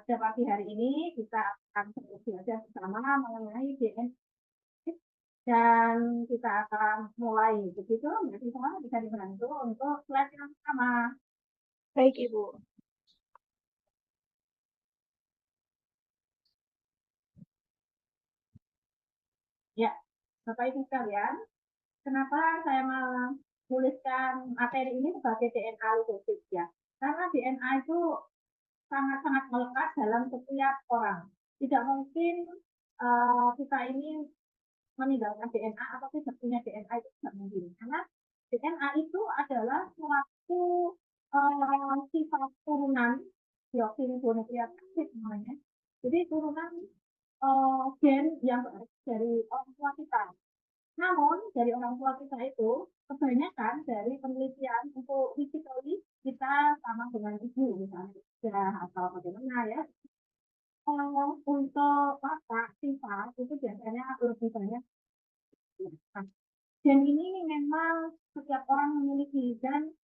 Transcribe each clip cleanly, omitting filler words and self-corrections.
pada pagi hari ini kita akan belajar bersama mengenai DNA dan kita akan mulai. Begitu, Mbak Siva bisa dibantu untuk slide yang pertama. Baik, Ibu. Ya, Bapak Ibu sekalian, kenapa saya menuliskan materi ini sebagai DNA leadership ya? Karena DNA itu sangat-sangat melekat dalam setiap orang. Tidak mungkin kita ini meninggalkan DNA atau tidak punya DNA itu tidak mungkin. Karena DNA itu adalah suatu sifat turunan deoksiribonukleat asid namanya. Jadi turunan gen yang dari orang tua kita. Namun dari orang tua kita itu kebanyakan dari penelitian untuk physically kita sama dengan ibu misalnya atau bagaimana ya. Untuk watak sifat itu biasanya lebih banyak. Dan ini memang setiap orang memiliki dan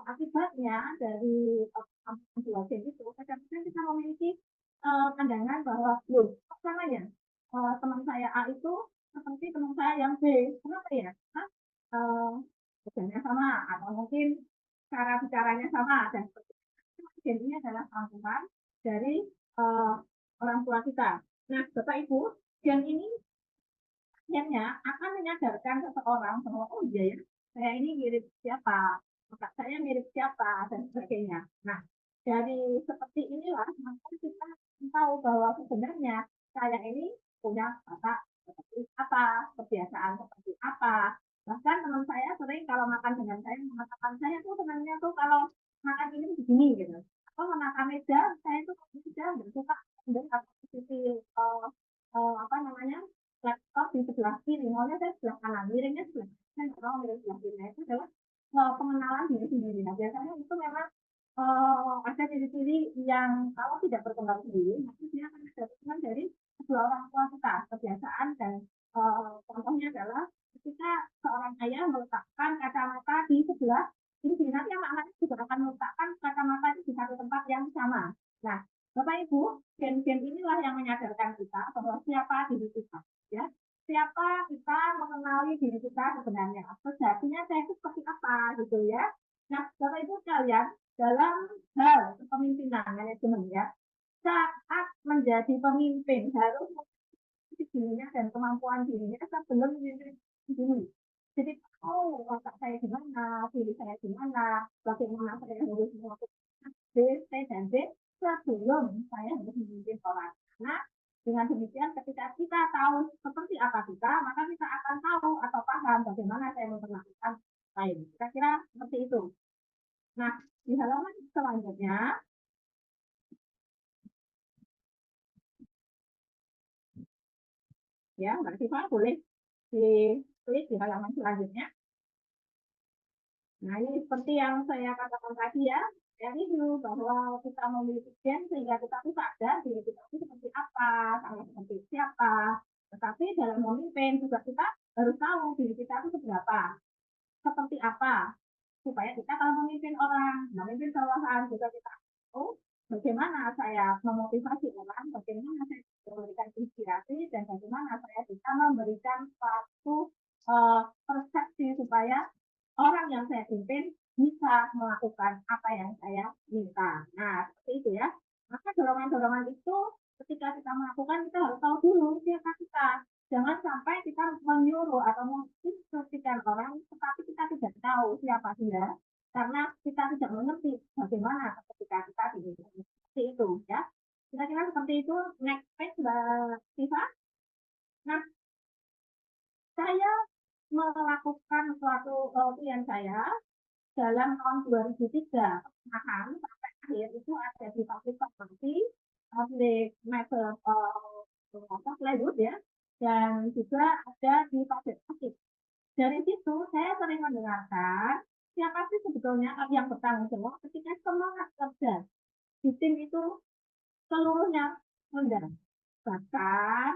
akibatnya dari dua gen itu kadang-kadang kita memiliki pandangan bahwa caranya teman saya A itu seperti teman saya yang B. Kenapa ya? Kerjanya sama atau mungkin cara bicaranya sama dan gen ini adalah rangkuman dari orang tua kita. Nah, Bapak Ibu, gen ini akhirnya akan menyadarkan seseorang bahwa oh iya ya, saya ini mirip siapa, kakak saya mirip siapa dan sebagainya. Nah, dari seperti inilah maka kita tahu bahwa sebenarnya saya ini punya bapak seperti apa, kebiasaan seperti apa. Bahkan teman saya sering kalau makan dengan saya mengatakan saya tuh sebenarnya tuh kalau makan ini begini gitu. Atau makan meja, saya tuh meja nggak suka ambil atau posisi apa namanya laptop di sebelah kiri, maunya saya sebelah kanan, miringnya sebelah kanan, saya nggak mau miring sebelah kiri. Nah, itu adalah pengenalan diri sendiri. Nah, biasanya itu memang ada ciri-ciri yang kalau tidak berkembang sendiri, nanti dia akan ada dukungan dari kedua orang tua kita, kebiasaan dan contohnya adalah ketika seorang ayah meletakkan kacamata di sebelah kiri, nanti anak-anaknya juga akan meletakkan kacamata di satu tempat yang sama. Nah, Bapak Ibu, gen-gen inilah yang menyadarkan kita bahwa siapa diri kita, ya. Siapa kita mengenali diri kita sebenarnya. Sejatinya saya itu seperti apa gitu ya. Nah, Bapak Ibu sekalian, dalam hal kepemimpinan manajemen ya, saat menjadi pemimpin harus memiliki dirinya dan kemampuan dirinya sebelum memimpin diri. Jadi tahu otak saya gimana, diri saya gimana, bagaimana saya harus melakukan B, C, dan D sebelum saya harus memimpin orang. Nah, dengan demikian ketika kita tahu seperti apa kita, maka kita akan tahu atau paham bagaimana saya memperlakukan lain. Kira-kira seperti itu. Nah, di halaman selanjutnya, ya, Mbak Siva boleh ditulis di halaman selanjutnya. Nah, ini seperti yang saya katakan tadi ya, review bahwa kita memiliki gen sehingga kita tuh sadar diri kita itu seperti apa, kalau seperti siapa. Tetapi dalam memimpin juga kita harus tahu diri kita itu seberapa, seperti apa, supaya kita kalau memimpin orang, memimpin bawahan juga kita tahu bagaimana saya memotivasi orang, bagaimana saya memberikan inspirasi, dan bagaimana saya bisa memberikan suatu persepsi supaya orang yang saya pimpin bisa melakukan apa yang saya minta. Nah, seperti itu ya. Maka dorongan-dorongan itu ketika kita melakukan, kita harus tahu dulu siapa kita. Jangan sampai kita menyuruh atau menginstruksikan orang, tetapi kita tidak tahu siapa dia, karena kita tidak mengerti bagaimana ketika kita dipimpin. Seperti itu ya. Kira-kira seperti itu. Next page, Mbak Siva. Nah, saya melakukan suatu klien saya dalam tahun 2003 pertengahan sampai akhir itu ada di pabrik farmasi, pabrik mebel plywood ya, dan juga ada di pabrik plastik. Dari situ saya sering mendengarkan siapa sih sebetulnya yang bertanggung jawab ketika semangat kerja di tim itu seluruhnya rendah. Bahkan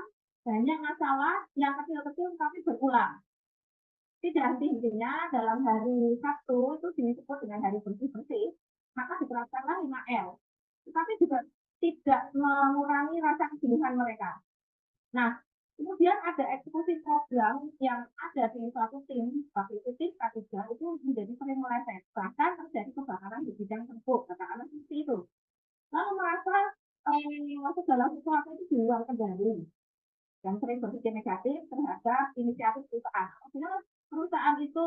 banyak masalah yang kecil-kecil tapi berulang. Tidak henti-hentinya dalam hari Sabtu itu disebut dengan hari bersih-bersih, maka diterapkanlah 5L. Tetapi juga tidak tidak mengurangi rasa kejenuhan mereka. Nah, kemudian ada eksekusi program yang ada di suatu tim, waktu itu tim K3 itu menjadi sering meleset, bahkan terjadi kebakaran di bidang tersebut, katakanlah seperti itu. Lalu merasa segala sesuatu itu di luar kendali dan sering berpikir negatif terhadap inisiatif perusahaan. Artinya perusahaan itu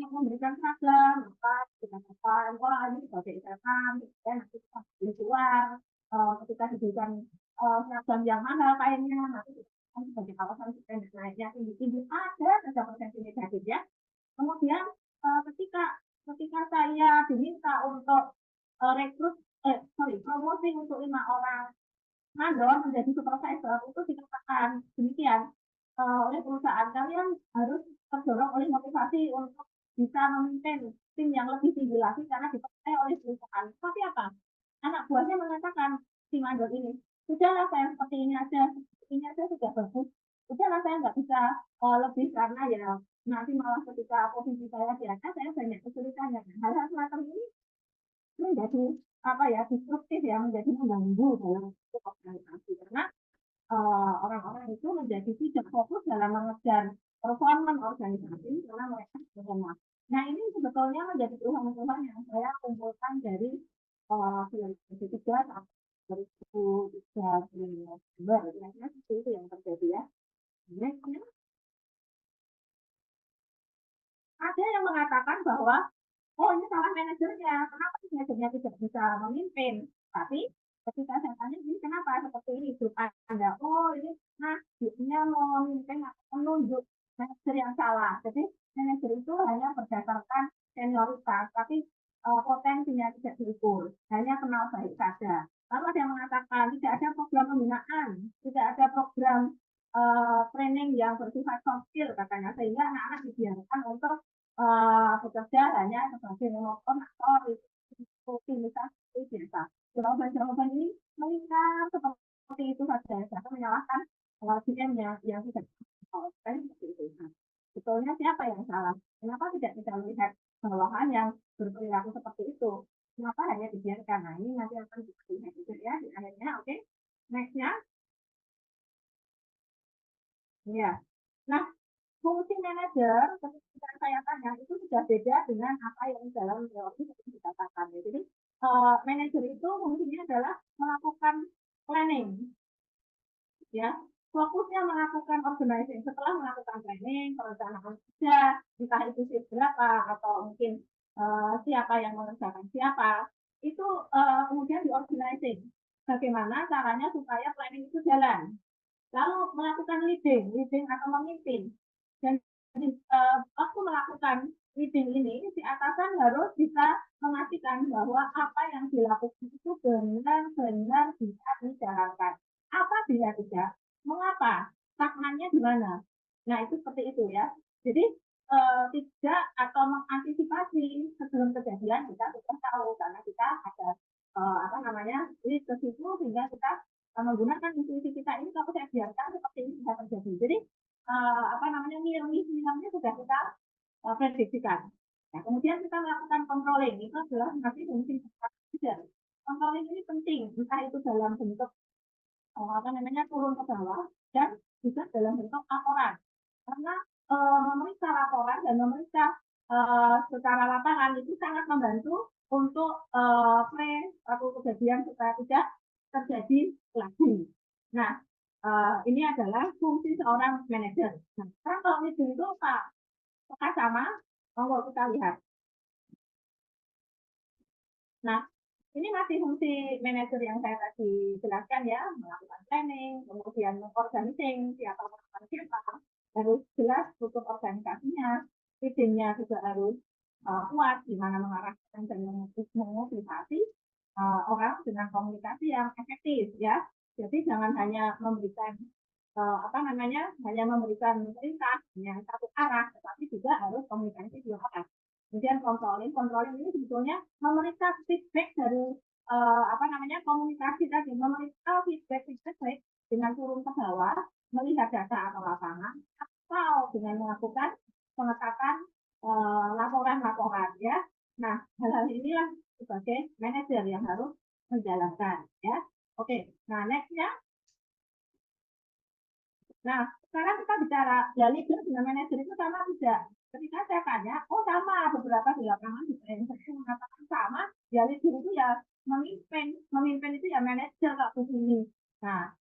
memberikan seragam, apa kita katakan, wah ini sebagai ikatan, dan nanti kita keluar, ketika diberikan seragam yang mahal kainnya, nanti kita sebagai kawasan dan naiknya tinggi-tinggi ada saja persepsi negatif ya. Kemudian ketika saya diminta untuk promosi untuk 5 orang mandor menjadi supervisor itu dikatakan demikian oleh perusahaan, kalian harus terdorong oleh motivasi untuk bisa memimpin tim yang lebih tinggi lagi karena dipercaya oleh perusahaan. Tapi apa? Anak buahnya mengatakan si mandor ini, sudahlah saya seperti ini aja sudah bagus. Sudahlah saya nggak bisa lebih karena ya nanti malah ketika posisi saya di atas saya banyak kesulitan. Hal-hal semacam ini menjadi destruktif ya, menjadi mengganggu dalam organisasi karena orang-orang itu menjadi tidak fokus dalam mengejar performa organisasi karena mereka berlemas. Nah ini sebetulnya menjadi keluhan-keluhan yang saya kumpulkan dari film 2003 sampai 2003 kira-kira seperti itu yang terjadi ya. Next, ada yang mengatakan bahwa oh ini salah manajernya, kenapa manajernya tidak bisa memimpin? Tapi ketika saya tanya ini kenapa seperti ini grup Anda, oh ini nah dia mau memimpin atau menunjuk manajer yang salah. Jadi manajer itu hanya berdasarkan senioritas, tapi potensinya tidak diukur, hanya kenal baik saja. Lalu ada yang mengatakan tidak ada program pembinaan, tidak ada program training yang bersifat soft skill katanya, sehingga anak-anak dibiarkan untuk bekerja hanya sebagai monoton atau rutinitas biasa. Jawaban-jawaban ini meningkat seperti itu saja, jangan menyalahkan GM-nya yang tidak seperti itu. Sebetulnya siapa yang salah? Kenapa tidak bisa melihat bawahan yang berperilaku seperti itu? Kenapa hanya dibiarkan? Nah ini nanti akan dilihat juga ya di akhirnya. Oke, next-nya. Ya. Nah, fungsi manajer ketika saya tanya itu sudah beda dengan apa yang dalam teori dikatakan. Jadi manajer itu fungsinya adalah melakukan planning, ya fokusnya melakukan organizing setelah melakukan planning, perencanaan kerja, entah itu shift berapa atau mungkin siapa yang mengerjakan siapa, itu kemudian di organizing. Bagaimana caranya supaya planning itu jalan. Lalu melakukan leading atau memimpin. Dan waktu melakukan leading ini, si atasan harus bisa memastikan bahwa apa yang dilakukan itu benar-benar bisa dijalankan. Apa bila tidak? Mengapa? Stagnan-nya di mana? Nah, itu seperti itu ya. Jadi tidak atau mengantisipasi sebelum kejadian kita sudah tahu karena kita ada list ke situ sehingga kita menggunakan intuisi kita ini kalau saya biarkan seperti ini bisa terjadi. Jadi nilai-nilainya sudah kita prediksikan. Nah, kemudian kita melakukan controlling, itu adalah nanti fungsi manajer. Controlling ini penting, entah itu dalam bentuk turun ke bawah dan juga dalam bentuk laporan. Karena memeriksa laporan dan memeriksa secara lapangan itu sangat membantu untuk satu kejadian supaya tidak terjadi lagi. Nah, ini adalah fungsi seorang manajer. Nah, sekarang kalau leading itu apakah sama? Kalau kita lihat. Nah, ini masih fungsi manajer yang saya tadi jelaskan ya, melakukan planning, kemudian mengorganising siapa melakukan siapa, harus jelas struktur organisasinya, leadingnya juga harus kuat, gimana mengarahkan dan memotivasi orang dengan komunikasi yang efektif ya. Jadi jangan hanya memberikan hanya memberikan perintah yang satu arah, tetapi juga harus komunikasi dua arah. Kemudian controlling ini sebetulnya memeriksa feedback dari komunikasi tadi, memeriksa feedback baik dengan turun ke bawah, melihat data atau lapangan, atau dengan melakukan pengetatan laporan-laporan ya. Nah, hal-hal inilah sebagai manajer yang harus menjalankan ya. Oke. Oke, nah nextnya. Nah, sekarang kita bicara ya leader dengan manajer itu sama tidak? Ketika saya tanya, oh sama, beberapa di lapangan juga yang saya mengatakan sama, ya leader itu ya memimpin itu ya manajer kok di sini. Nah,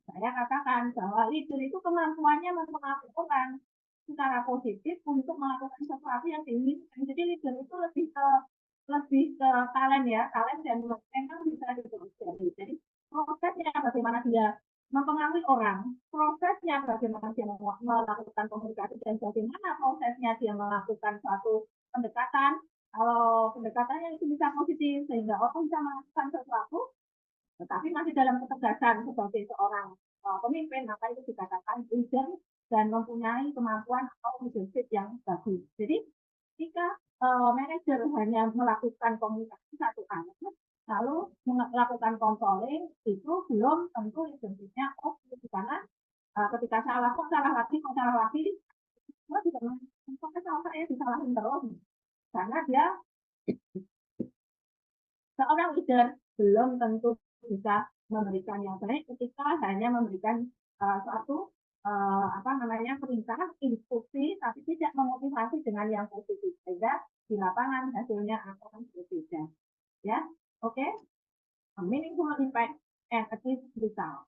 saya katakan bahwa leader itu kemampuannya mempengaruhi orang secara positif untuk melakukan sesuatu yang diinginkan. Jadi leader itu lebih ke talent ya, talent dan memang bisa dipelajari. Jadi prosesnya bagaimana dia mempengaruhi orang, prosesnya bagaimana dia melakukan komunikasi dan bagaimana prosesnya dia melakukan suatu pendekatan. Kalau pendekatannya itu bisa positif sehingga orang bisa melakukan sesuatu, tetapi masih dalam ketegasan sebagai seorang pemimpin, maka itu dikatakan leader dan mempunyai kemampuan atau leadership yang bagus. Jadi jika manajer hanya melakukan komunikasi satu arah, lalu melakukan controlling, itu belum tentu leadershipnya oke, karena ketika salah lagi, semua juga salah saya disalahin terus, karena dia seorang leader belum tentu bisa memberikan yang baik ketika hanya memberikan suatu perintah, instruksi, tapi tidak memotivasi dengan yang positif, sehingga di lapangan hasilnya akan berbeda. Ya, oke. Meaningful impact and achieve result.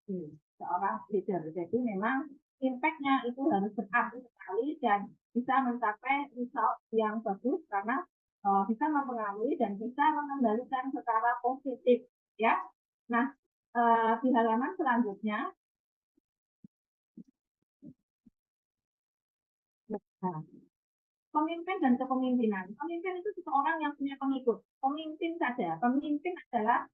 Seorang leader. Jadi memang impact-nya itu harus berarti sekali dan bisa mencapai result yang bagus karena bisa mempengaruhi dan bisa mengendalikan secara positif. Ya. Nah, di halaman selanjutnya. Nah, pemimpin dan kepemimpinan. Pemimpin itu seseorang yang punya pengikut. Pemimpin saja. Pemimpin adalah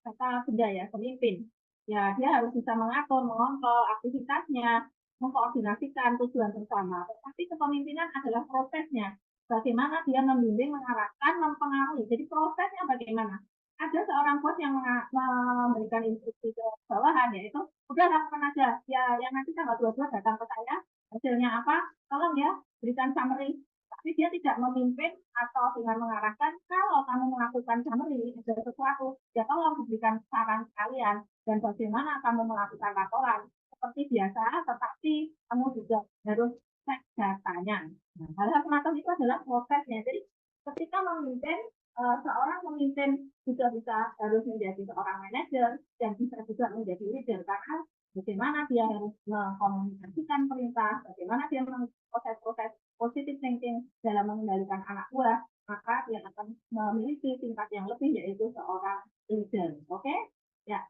kata benda ya, pemimpin. Ya, dia harus bisa mengatur, mengontrol aktivitasnya, mengkoordinasikan tujuan bersama. Tetapi kepemimpinan adalah prosesnya. Bagaimana dia membimbing, mengarahkan, mempengaruhi. Jadi prosesnya bagaimana? Ada seorang bos yang memberikan instruksi ke bawahan, yaitu udah lakukan aja. Ya, yang nanti tanggal 22 datang ke saya, hasilnya apa? Tolong ya, berikan summary. Tapi dia tidak memimpin atau dengan mengarahkan, kalau kamu melakukan summary ada sesuatu, ya tolong diberikan saran sekalian dan bagaimana kamu melakukan laporan seperti biasa, tetapi kamu juga harus cek datanya. Nah, hal-hal semacam itu adalah prosesnya. Jadi ketika memimpin, seorang pemimpin juga bisa harus menjadi seorang manajer dan bisa juga menjadi leader karena bagaimana dia harus mengkomunikasikan perintah, bagaimana dia proses-proses positive thinking dalam mengendalikan anak buah, maka dia akan memiliki tingkat yang lebih yaitu seorang leader. Oke? Ya.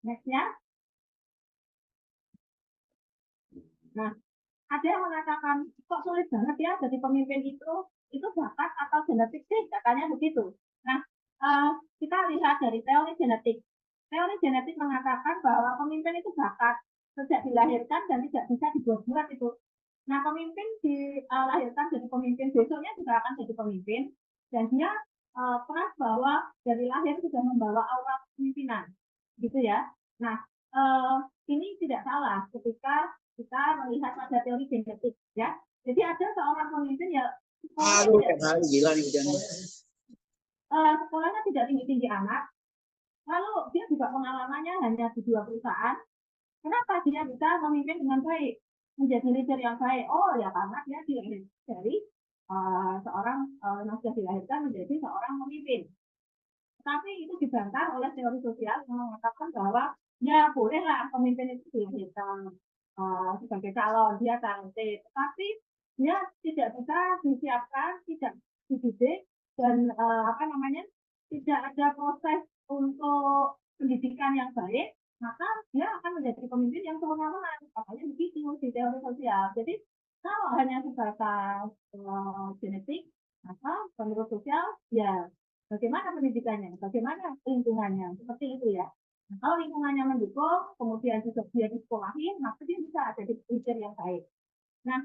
Next-nya. Nah, ada yang mengatakan kok sulit banget ya jadi pemimpin itu bakat atau genetik sih, katanya begitu. Nah, kita lihat dari teori genetik. Teori genetik mengatakan bahwa pemimpin itu bakat sejak dilahirkan dan tidak bisa dibuat-buat itu. Nah, pemimpin dilahirkan jadi pemimpin, besoknya juga akan jadi pemimpin, dan dia keras bahwa dari lahir sudah membawa aura kepemimpinan, gitu ya. Nah, ini tidak salah ketika kita melihat pada teori genetik, ya. Jadi ada seorang pemimpin ya sekolahnya tidak tinggi-tinggi amat, lalu dia juga pengalamannya hanya di 2 perusahaan. Kenapa dia bisa memimpin dengan baik, menjadi leader yang baik? Oh ya karena dia dilahirkan dari seorang yang sudah dilahirkan menjadi seorang pemimpin. Tapi itu dibantah oleh teori sosial yang mengatakan bahwa ya bolehlah pemimpin itu dilahirkan sebagai calon, dia talented, tapi dia tidak bisa disiapkan, tidak dididik dan tidak ada proses untuk pendidikan yang baik, maka dia akan menjadi pemimpin yang semena-mena. Makanya begitu di teori sosial. Jadi kalau hanya sebatas genetik, maka menurut sosial ya bagaimana pendidikannya, bagaimana lingkungannya, seperti itu ya. Nah, kalau lingkungannya mendukung, kemudian juga dia disekolahin, maka dia bisa ada di leader yang baik. Nah,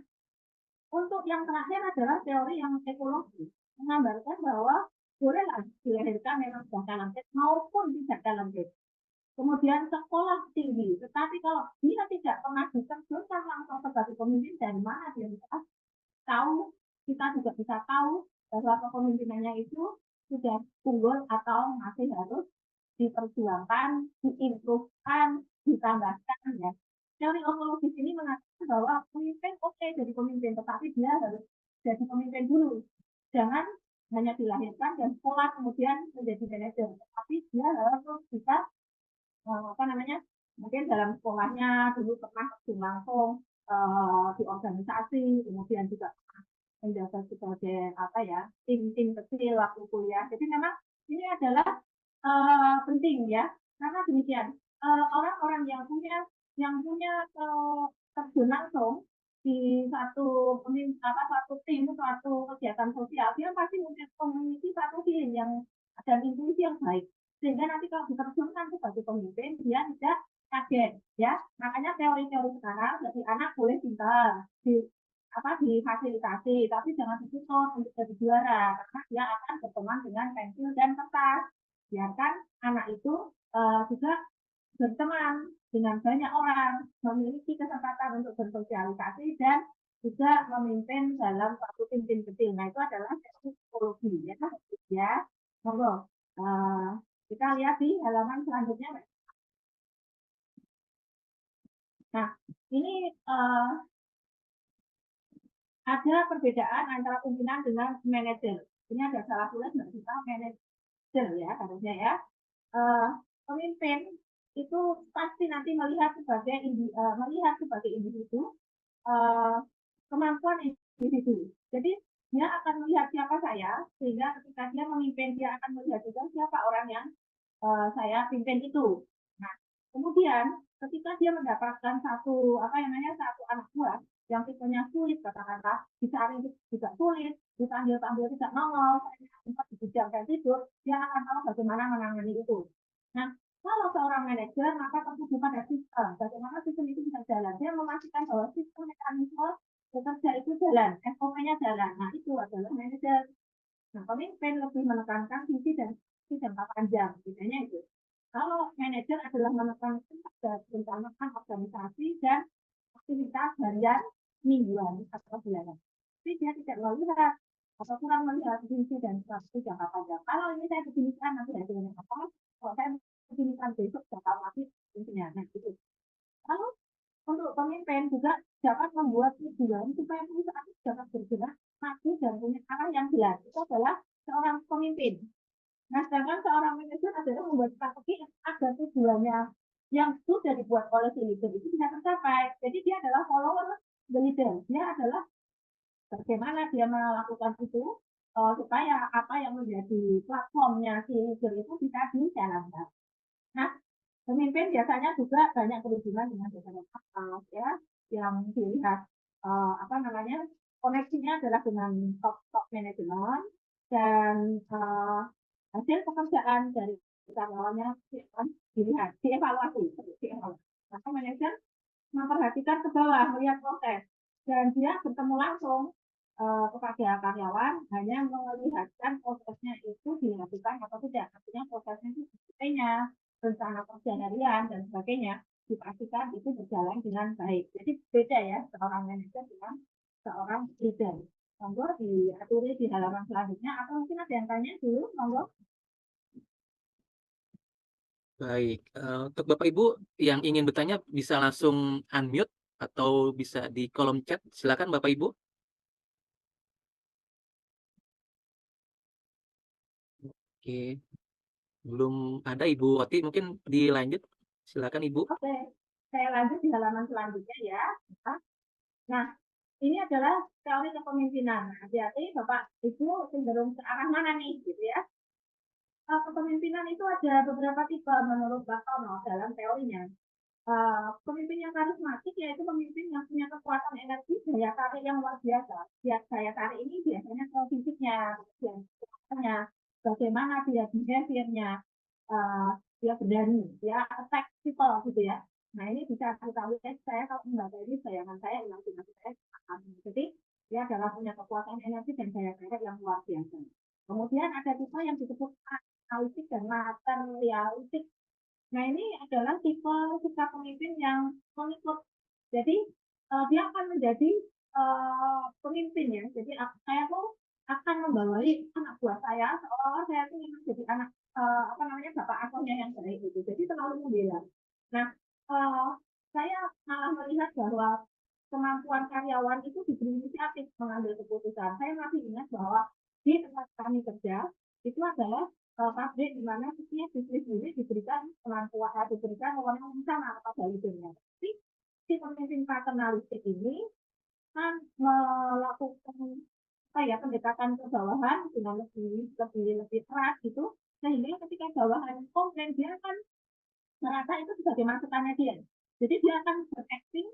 untuk yang terakhir adalah teori yang ekologi, menggambarkan bahwa bolehlah dilahirkan memang sudah talented maupun tidak talented. Kemudian sekolah tinggi, tetapi kalau dia tidak pernah diterjunkan langsung sebagai pemimpin, dari mana dia bisa tahu? Kita juga bisa tahu bahwa kepemimpinannya itu sudah unggul atau masih harus diperjuangkan, diimprove-kan, ditambahkan ya. Teori ontologis ini mengatakan bahwa pemimpin oke jadi pemimpin, tetapi dia harus jadi pemimpin dulu. Jangan hanya dilahirkan dan sekolah kemudian menjadi manajer, tapi dia harus bisa mungkin dalam sekolahnya dulu pernah terjun langsung di organisasi, kemudian juga menjabat sebagai tim kecil waktu kuliah. Jadi memang ini adalah penting ya, karena demikian orang-orang yang punya terjun langsung di satu tim, suatu kegiatan sosial, dia pasti memiliki satu feeling yang dan intuisi yang baik, sehingga nanti kalau diterjunkan sebagai pemimpin dia tidak kaget ya. Makanya teori-teori sekarang jadi anak boleh pintar difasilitasi, tapi jangan dituntut untuk jadi juara karena dia akan berteman dengan pensil dan kertas. Biarkan anak itu juga berteman dengan banyak orang, memiliki kesempatan untuk bersosialisasi dan juga memimpin dalam satu tim-tim kecil. Nah, itu adalah psikologi ya. Monggo. Kita lihat di halaman selanjutnya. Nah, ini ada perbedaan antara pimpinan dengan manajer. Ini ada salah tulis nggak kita manajer ya harusnya ya. Pemimpin itu pasti nanti melihat sebagai individu kemampuan individu. Jadi dia akan melihat siapa saya, sehingga ketika dia memimpin dia akan melihat juga siapa orang yang saya pimpin itu. Nah, kemudian ketika dia mendapatkan satu anak buah yang tipenya sulit, katakanlah dicari juga sulit, dipanggil-panggil tidak nongol, sempat dibujangkan tidur, dia akan tahu bagaimana menangani itu. Nah, kalau seorang manajer, maka tertuju pada sistem. Bagaimana sistem itu bisa jalan? Dia memastikan bahwa sistem mekanisme bekerja itu jalan, SOP-nya jalan. Nah, itu adalah manajer. Nah, pemimpin lebih menekankan visi dan jangka panjang, bedanya itu. Kalau manajer adalah menekankan pada perencanaan organisasi dan aktivitas harian, mingguan atau bulanan. Tapi dia tidak melihat atau kurang melihat visi dan strategi jangka panjang. Kalau ini saya beginikan nanti hasilnya apa? Kalau saya beginikan besok jangka lagi intinya. Nah, gitu. Lalu untuk pemimpin juga dapat membuat tujuan supaya perusahaan dapat bergerak maju dan punya arah yang jelas. Itu adalah seorang pemimpin. Nah, sedangkan seorang manajer adalah membuat strategi agar tujuannya yang sudah dibuat oleh si leader itu bisa tercapai. Jadi dia adalah follower the leader. Dia adalah bagaimana dia melakukan itu supaya apa yang menjadi platformnya si leader itu bisa dijalankan. Nah, pemimpin biasanya juga banyak berhubungan dengan beberapa atas ya, yang dilihat koneksinya adalah dengan top manajemen dan hasil pekerjaan dari karyawannya dilihat, dievaluasi. Maka manajer memperhatikan ke bawah, melihat proses, dan dia bertemu langsung kepada karyawan hanya melihatkan prosesnya itu dilakukan atau tidak. Artinya prosesnya itu sebetulnya rencana kerja harian dan sebagainya dipastikan itu berjalan dengan baik. Jadi beda ya seorang manajer dengan seorang leader. Monggo diaturi di halaman selanjutnya atau mungkin ada yang tanya dulu, monggo. Baik, untuk Bapak Ibu yang ingin bertanya bisa langsung unmute atau bisa di kolom chat. Silakan Bapak Ibu. Oke, belum ada Ibu Oti, mungkin dilanjut. Silakan Ibu. Oke, saya lanjut di halaman selanjutnya ya. Nah, ini adalah teori kepemimpinan. Hati-hati Bapak Ibu cenderung ke arah mana nih gitu ya. Kepemimpinan itu ada beberapa tipe menurut Pak Tono dalam teorinya. Pemimpin yang karismatik yaitu pemimpin yang punya kekuatan energi, daya tarik yang luar biasa. Daya tarik ini biasanya ke fisiknya, bagaimana dia behaviornya, dia berani, dia attack people gitu ya. Nah, ini bisa kita lihat, saya kalau membaca ini bayangan saya, imajinasi saya akan jadi dia adalah punya kekuatan energi dan daya tarik yang luar biasa. Kemudian ada tipe yang disebut analitik dan materialistik. Nah, ini adalah tipe sikap pemimpin yang mengikut. Jadi dia akan menjadi pemimpin ya. Jadi saya tuh akan membawai anak buah saya seolah-olah saya itu ingin jadi anak apa namanya bapak asuhnya yang baik gitu. Jadi terlalu membela. Nah, eh, saya malah melihat bahwa kemampuan karyawan itu diberi inisiatif mengambil keputusan. Saya masih ingat bahwa di tempat kami kerja itu adalah pabrik di mana setiap bisnis ini diberikan kemampuan, diberikan wewenang yang sama kepada leadernya. Tapi si pemimpin paternalistik ini kan melakukan apa ya pendekatan ke bawahan dengan lebih keras gitu, sehingga ketika bawahan komplain dia akan merasa itu sebagai masukannya dia. Jadi dia akan berakting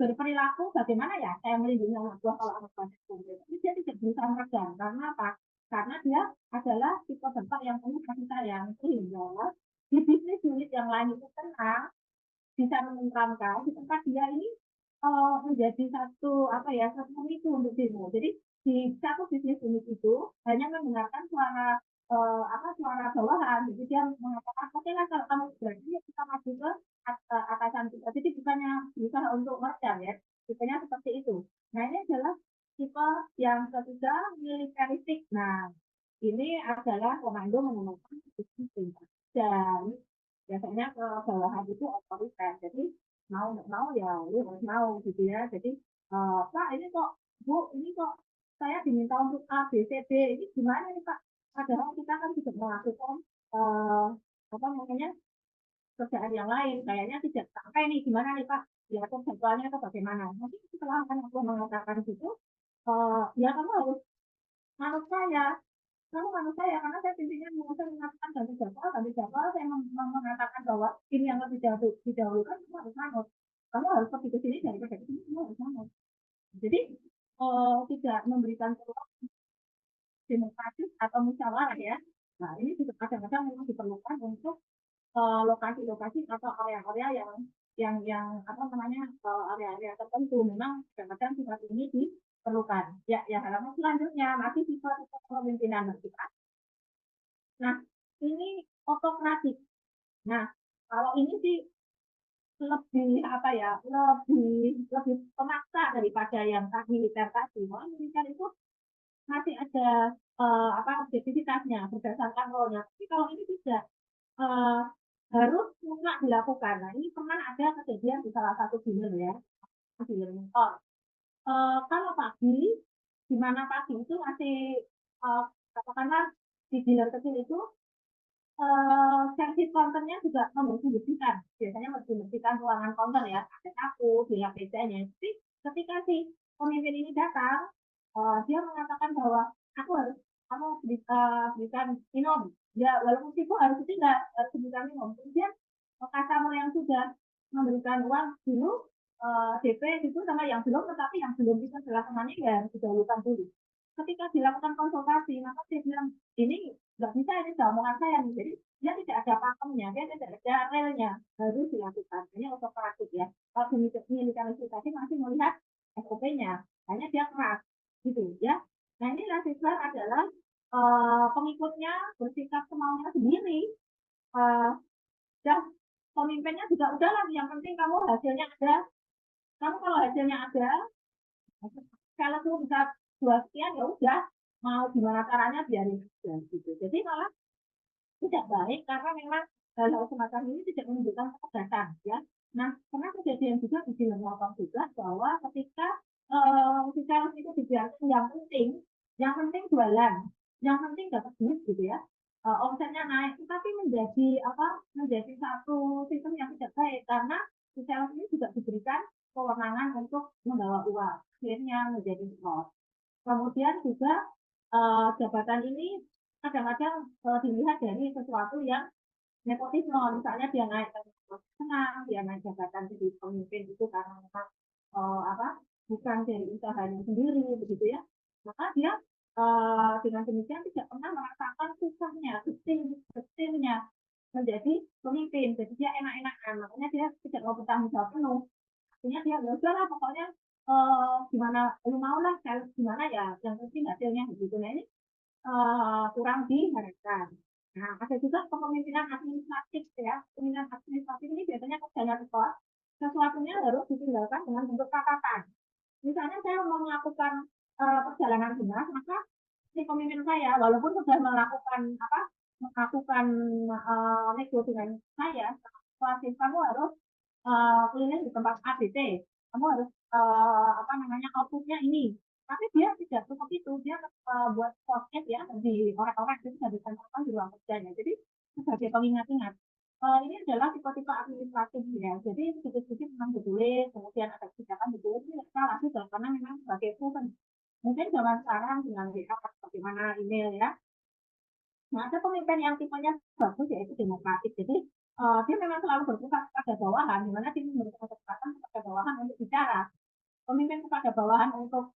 berperilaku bagaimana ya saya melindungi anak buah kalau anak buah komplain. Tapi dia tidak berusaha meredam karena apa? Karena dia adalah tipe bapak yang penuh kasih sayang, sehingga di bisnis unit yang lain itu tenang, bisa menenteramkan di tempat dia ini menjadi satu apa ya satu pemicu untuk demo. Jadi di satu bisnis unit itu hanya mendengarkan suara apa suara bawahan. Jadi dia mengatakan oke lah kalau kamu berani ya kita maju ke atasan kita. Jadi bukannya berusaha untuk meredam ya, tipenya seperti itu. Nah ini adalah tipe yang ketiga militeristik. Nah ini adalah komando menggunakan sistem perintah. Dan biasanya ke bawahan itu otoriter. Jadi mau nggak mau ya lu harus mau gitu ya. Jadi Pak ini kok Bu ini kok saya diminta untuk A B C D ini gimana nih Pak? Padahal kita kan juga melakukan apa namanya kerjaan yang lain kayaknya tidak sampai nih gimana nih Pak? Diatur jadwalnya atau bagaimana? Nanti setelah aku mengatakan gitu, ya kamu harus manut saya kamu manut saya karena saya pimpinan saya mengatakan ganti jadwal saya mengatakan bahwa ini yang lebih didahulukan kamu harus manut kamu harus pergi ke sini dari ke sini kamu harus manut jadi tidak memberikan peluang demokratis atau musyawarah ya nah ini juga kadang-kadang memang diperlukan untuk lokasi-lokasi atau area-area yang apa namanya area-area tertentu memang kadang-kadang sifat ini diperlukan ya ya halaman selanjutnya masih sifat kepemimpinan kita. Nah, ini otokratik. Nah, kalau ini sih lebih apa ya, lebih pemaksa daripada yang militer tadi. Kalau militer itu masih ada apa objektivitasnya berdasarkan role-nya. Tapi kalau ini tidak uh, harus mutlak dilakukan. Nah, ini pernah ada kejadian di salah satu dealer ya, dealer motor. Kalau pagi, di mana pagi itu masih katakanlah di dealer kecil itu servis counternya juga membersih-bersihkan. Biasanya membersih-bersihkan ruangan counter ya, ada sapu, biaya becanya. Tapi ketika si pemimpin ini datang, dia mengatakan bahwa aku harus kamu berikan minum. Ya, walaupun sibuk harus itu enggak harus berikan minum. Kemudian customer yang sudah memberikan uang dulu DP itu sama yang belum, tetapi yang belum bisa dilakukannya ya harus didahulukan dulu. Ketika dilakukan konsultasi, maka dia bilang ini nggak bisa ini omongan saya nih. Jadi dia tidak ada pakemnya, dia tidak ada relnya, harus dilakukan. Ini untuk praktik ya. Kalau militerisasi masih melihat SOP-nya, hanya dia keras gitu ya. Nah ini Sisler adalah pengikutnya bersikap semaunya sendiri. Dan pemimpinnya juga udahlah, yang penting kamu hasilnya ada. Kamu kalau hasilnya ada, kalau tuh bisa 2 sekian ya udah mau gimana caranya biarin aja gitu. Jadi malah tidak baik karena memang hal semacam ini tidak menunjukkan ketegasan ya. Nah, pernah kejadian juga di film Hongkong juga bahwa ketika secara itu dibiarkan yang penting jualan, yang penting dapat duit gitu ya. Omsetnya naik, tetapi menjadi satu sistem yang tidak baik karena secara ini juga diberikan kewenangan untuk membawa uang, akhirnya menjadi loss. Kemudian juga jabatan ini kadang-kadang dilihat dari sesuatu yang nepotisme, misalnya dia naik senang, dia naik jabatan jadi pemimpin itu karena memang apa bukan dari usahanya sendiri begitu ya, maka dia dengan demikian tidak pernah merasakan susahnya, getihnya menjadi pemimpin, jadi dia enak-enakan, makanya dia tidak mau bertanggung jawab penuh. Artinya dia ya udahlah pokoknya gimana lu mau lah gimana ya yang penting hasilnya begitu. Nah ini kurang diharapkan. Nah ada juga kepemimpinan administratif ya. Kepemimpinan administratif ini biasanya kerjanya cepat, sesuatunya harus ditinggalkan dengan bentuk catatan. Misalnya saya mau melakukan perjalanan dinas, maka si pemimpin saya, walaupun sudah melakukan nego dengan saya, kamu harus keliling di tempat ABT, kamu harus outputnya ini. Tapi dia tidak cukup itu, dia buat podcast ya di orang-orang itu sudah ditempatkan di ruang kerjanya. Jadi sebagai pengingat-ingat, ini adalah tipe-tipe administratif ya. Jadi sedikit-sedikit memang ditulis, kemudian ada kebijakan ditulis, ini salah juga karena memang sebagai proven. Mungkin zaman sekarang dengan WA bagaimana email ya. Nah, ada pemimpin yang tipenya bagus yaitu demokratis. Jadi dia memang selalu berpusat pada bawahan, di mana dia memberikan kesempatan kepada bawahan untuk bicara, pemimpin kepada bawahan untuk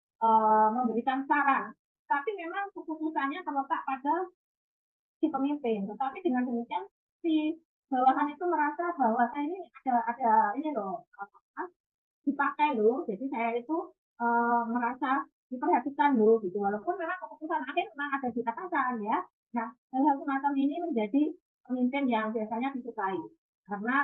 memberikan saran. Tapi memang keputusannya terletak pada si pemimpin. Tetapi dengan demikian si bawahan itu merasa bahwa saya ini ada ini loh dipakai loh. Jadi saya itu merasa diperhatikan loh gitu. Walaupun memang keputusan akhir memang ada di atasan ya. Nah, hal-hal semacam ini menjadi pemimpin yang biasanya disukai karena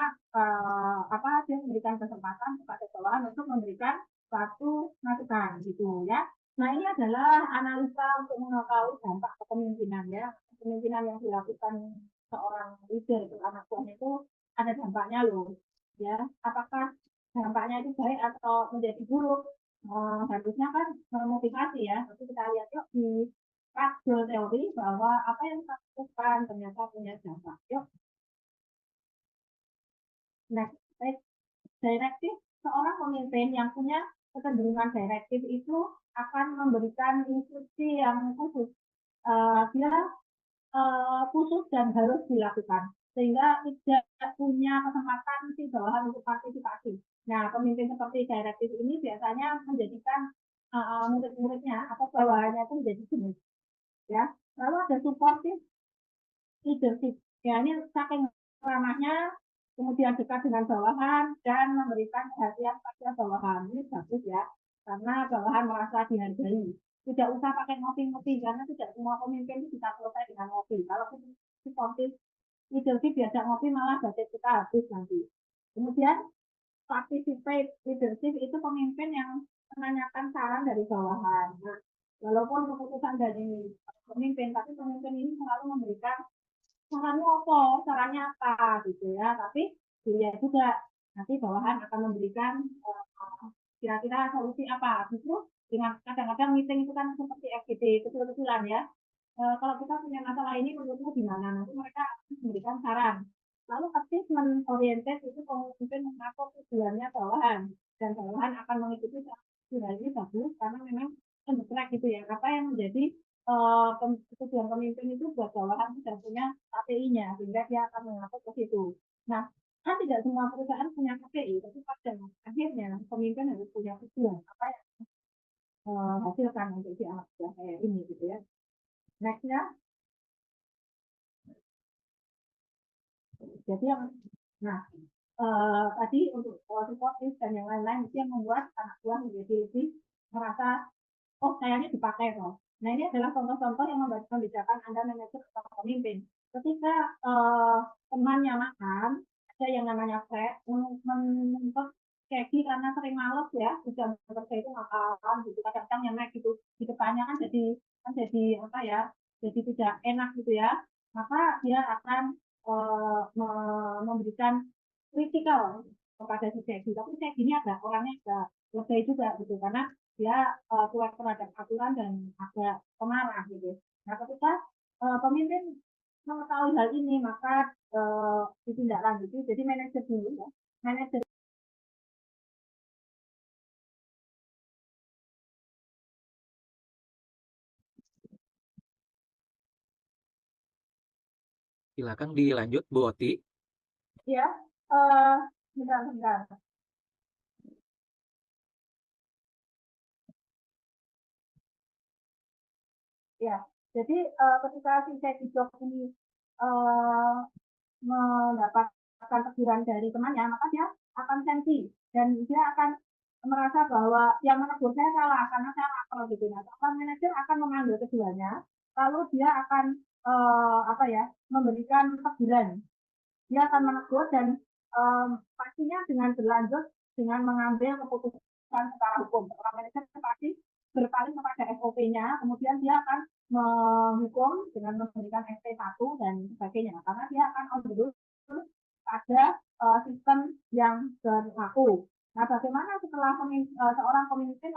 dia memberikan kesempatan kepada bawahan untuk memberikan suatu masukan gitu ya. Nah, ini adalah analisa untuk mengetahui dampak kepemimpinan ya. Kepemimpinan yang dilakukan seorang leader itu anak buah itu ada dampaknya loh ya. Apakah dampaknya itu baik atau menjadi buruk? Harusnya kan memotivasi ya. Tapi kita lihat yuk di Ragil teori bahwa apa yang kita lakukan ternyata punya dampak. Yuk, next, direktif seorang pemimpin yang punya kecenderungan direktif itu akan memberikan instruksi yang khusus. Dia khusus dan harus dilakukan sehingga tidak punya kesempatan si bawahan untuk partisipasi. Nah, pemimpin seperti direktif ini biasanya menjadikan murid-muridnya atau bawahannya itu menjadi jenis ya. Lalu ada supportive leadership. Ya, ini saking ramahnya, kemudian dekat dengan bawahan dan memberikan perhatian pada bawahan. Ini bagus ya, karena bawahan merasa dihargai. Tidak usah pakai ngopi-ngopi, karena tidak semua pemimpin itu bisa selesai dengan ngopi. Kalau supportive leadership diajak ngopi malah budget kita habis nanti. Kemudian participate leadership itu pemimpin yang menanyakan saran dari bawahan. Nah, walaupun keputusan dari pemimpin, tapi pemimpin ini selalu memberikan sarannya apa gitu ya. Tapi dilihat juga nanti bawahan akan memberikan kira-kira solusi apa. Justru dengan kadang-kadang meeting itu kan seperti FGD kecil-kecilan ya. Kalau kita punya masalah ini menurutmu gimana? Nanti mereka memberikan saran. Lalu achievement oriented itu pemimpin mengatur tujuannya bawahan dan bawahan akan mengikuti hal ini bagus karena memang track gitu ya. Apa yang menjadi tujuan pemimpin itu buat bawahan sudah punya KPI-nya sehingga dia akan mengatur ke situ. Nah, kan tidak semua perusahaan punya KPI, tapi pada akhirnya pemimpin harus punya tujuan apa yang hasilkan untuk si anak buah saya ini gitu ya. Nextnya, jadi yang tadi untuk supportif dan yang lain-lain itu yang membuat anak buah menjadi lebih merasa oh saya ini dipakai loh. Nah ini adalah contoh-contoh yang membuat kebijakan Anda manajer atau pemimpin. Ketika temannya makan, ada yang namanya Fred, menuntut Kegi karena sering males ya, jam kerja itu makan gitu, kadang-kadang yang naik gitu di depannya kan jadi apa ya, jadi tidak enak gitu ya. Maka dia akan memberikan kritikal kepada si Kegi. Tapi Kegi ini ada orangnya agak lebih juga gitu karena dia kuat terhadap aturan dan agak pemarah gitu. Nah, ketika pemimpin mengetahui hal ini maka ditindaklanjuti. Jadi manajer dulu ya. Manajer Silakan dilanjut, Bu Oti. ya, bentar. Ya, jadi ketika si Cedi Job ini mendapatkan teguran dari temannya, maka dia akan sensi dan dia akan merasa bahwa yang menegur saya salah karena saya lapar gitu. Nah, seorang manajer akan mengambil keduanya, lalu dia akan memberikan teguran. Dia akan menegur dan pastinya dengan berlanjut dengan mengambil keputusan secara hukum. Seorang manajer pasti berpaling kepada SOP-nya, kemudian dia akan menghukum dengan memberikan SP1 dan sebagainya, karena dia akan on the road pada sistem yang berlaku. Nah, bagaimana setelah seorang pemimpin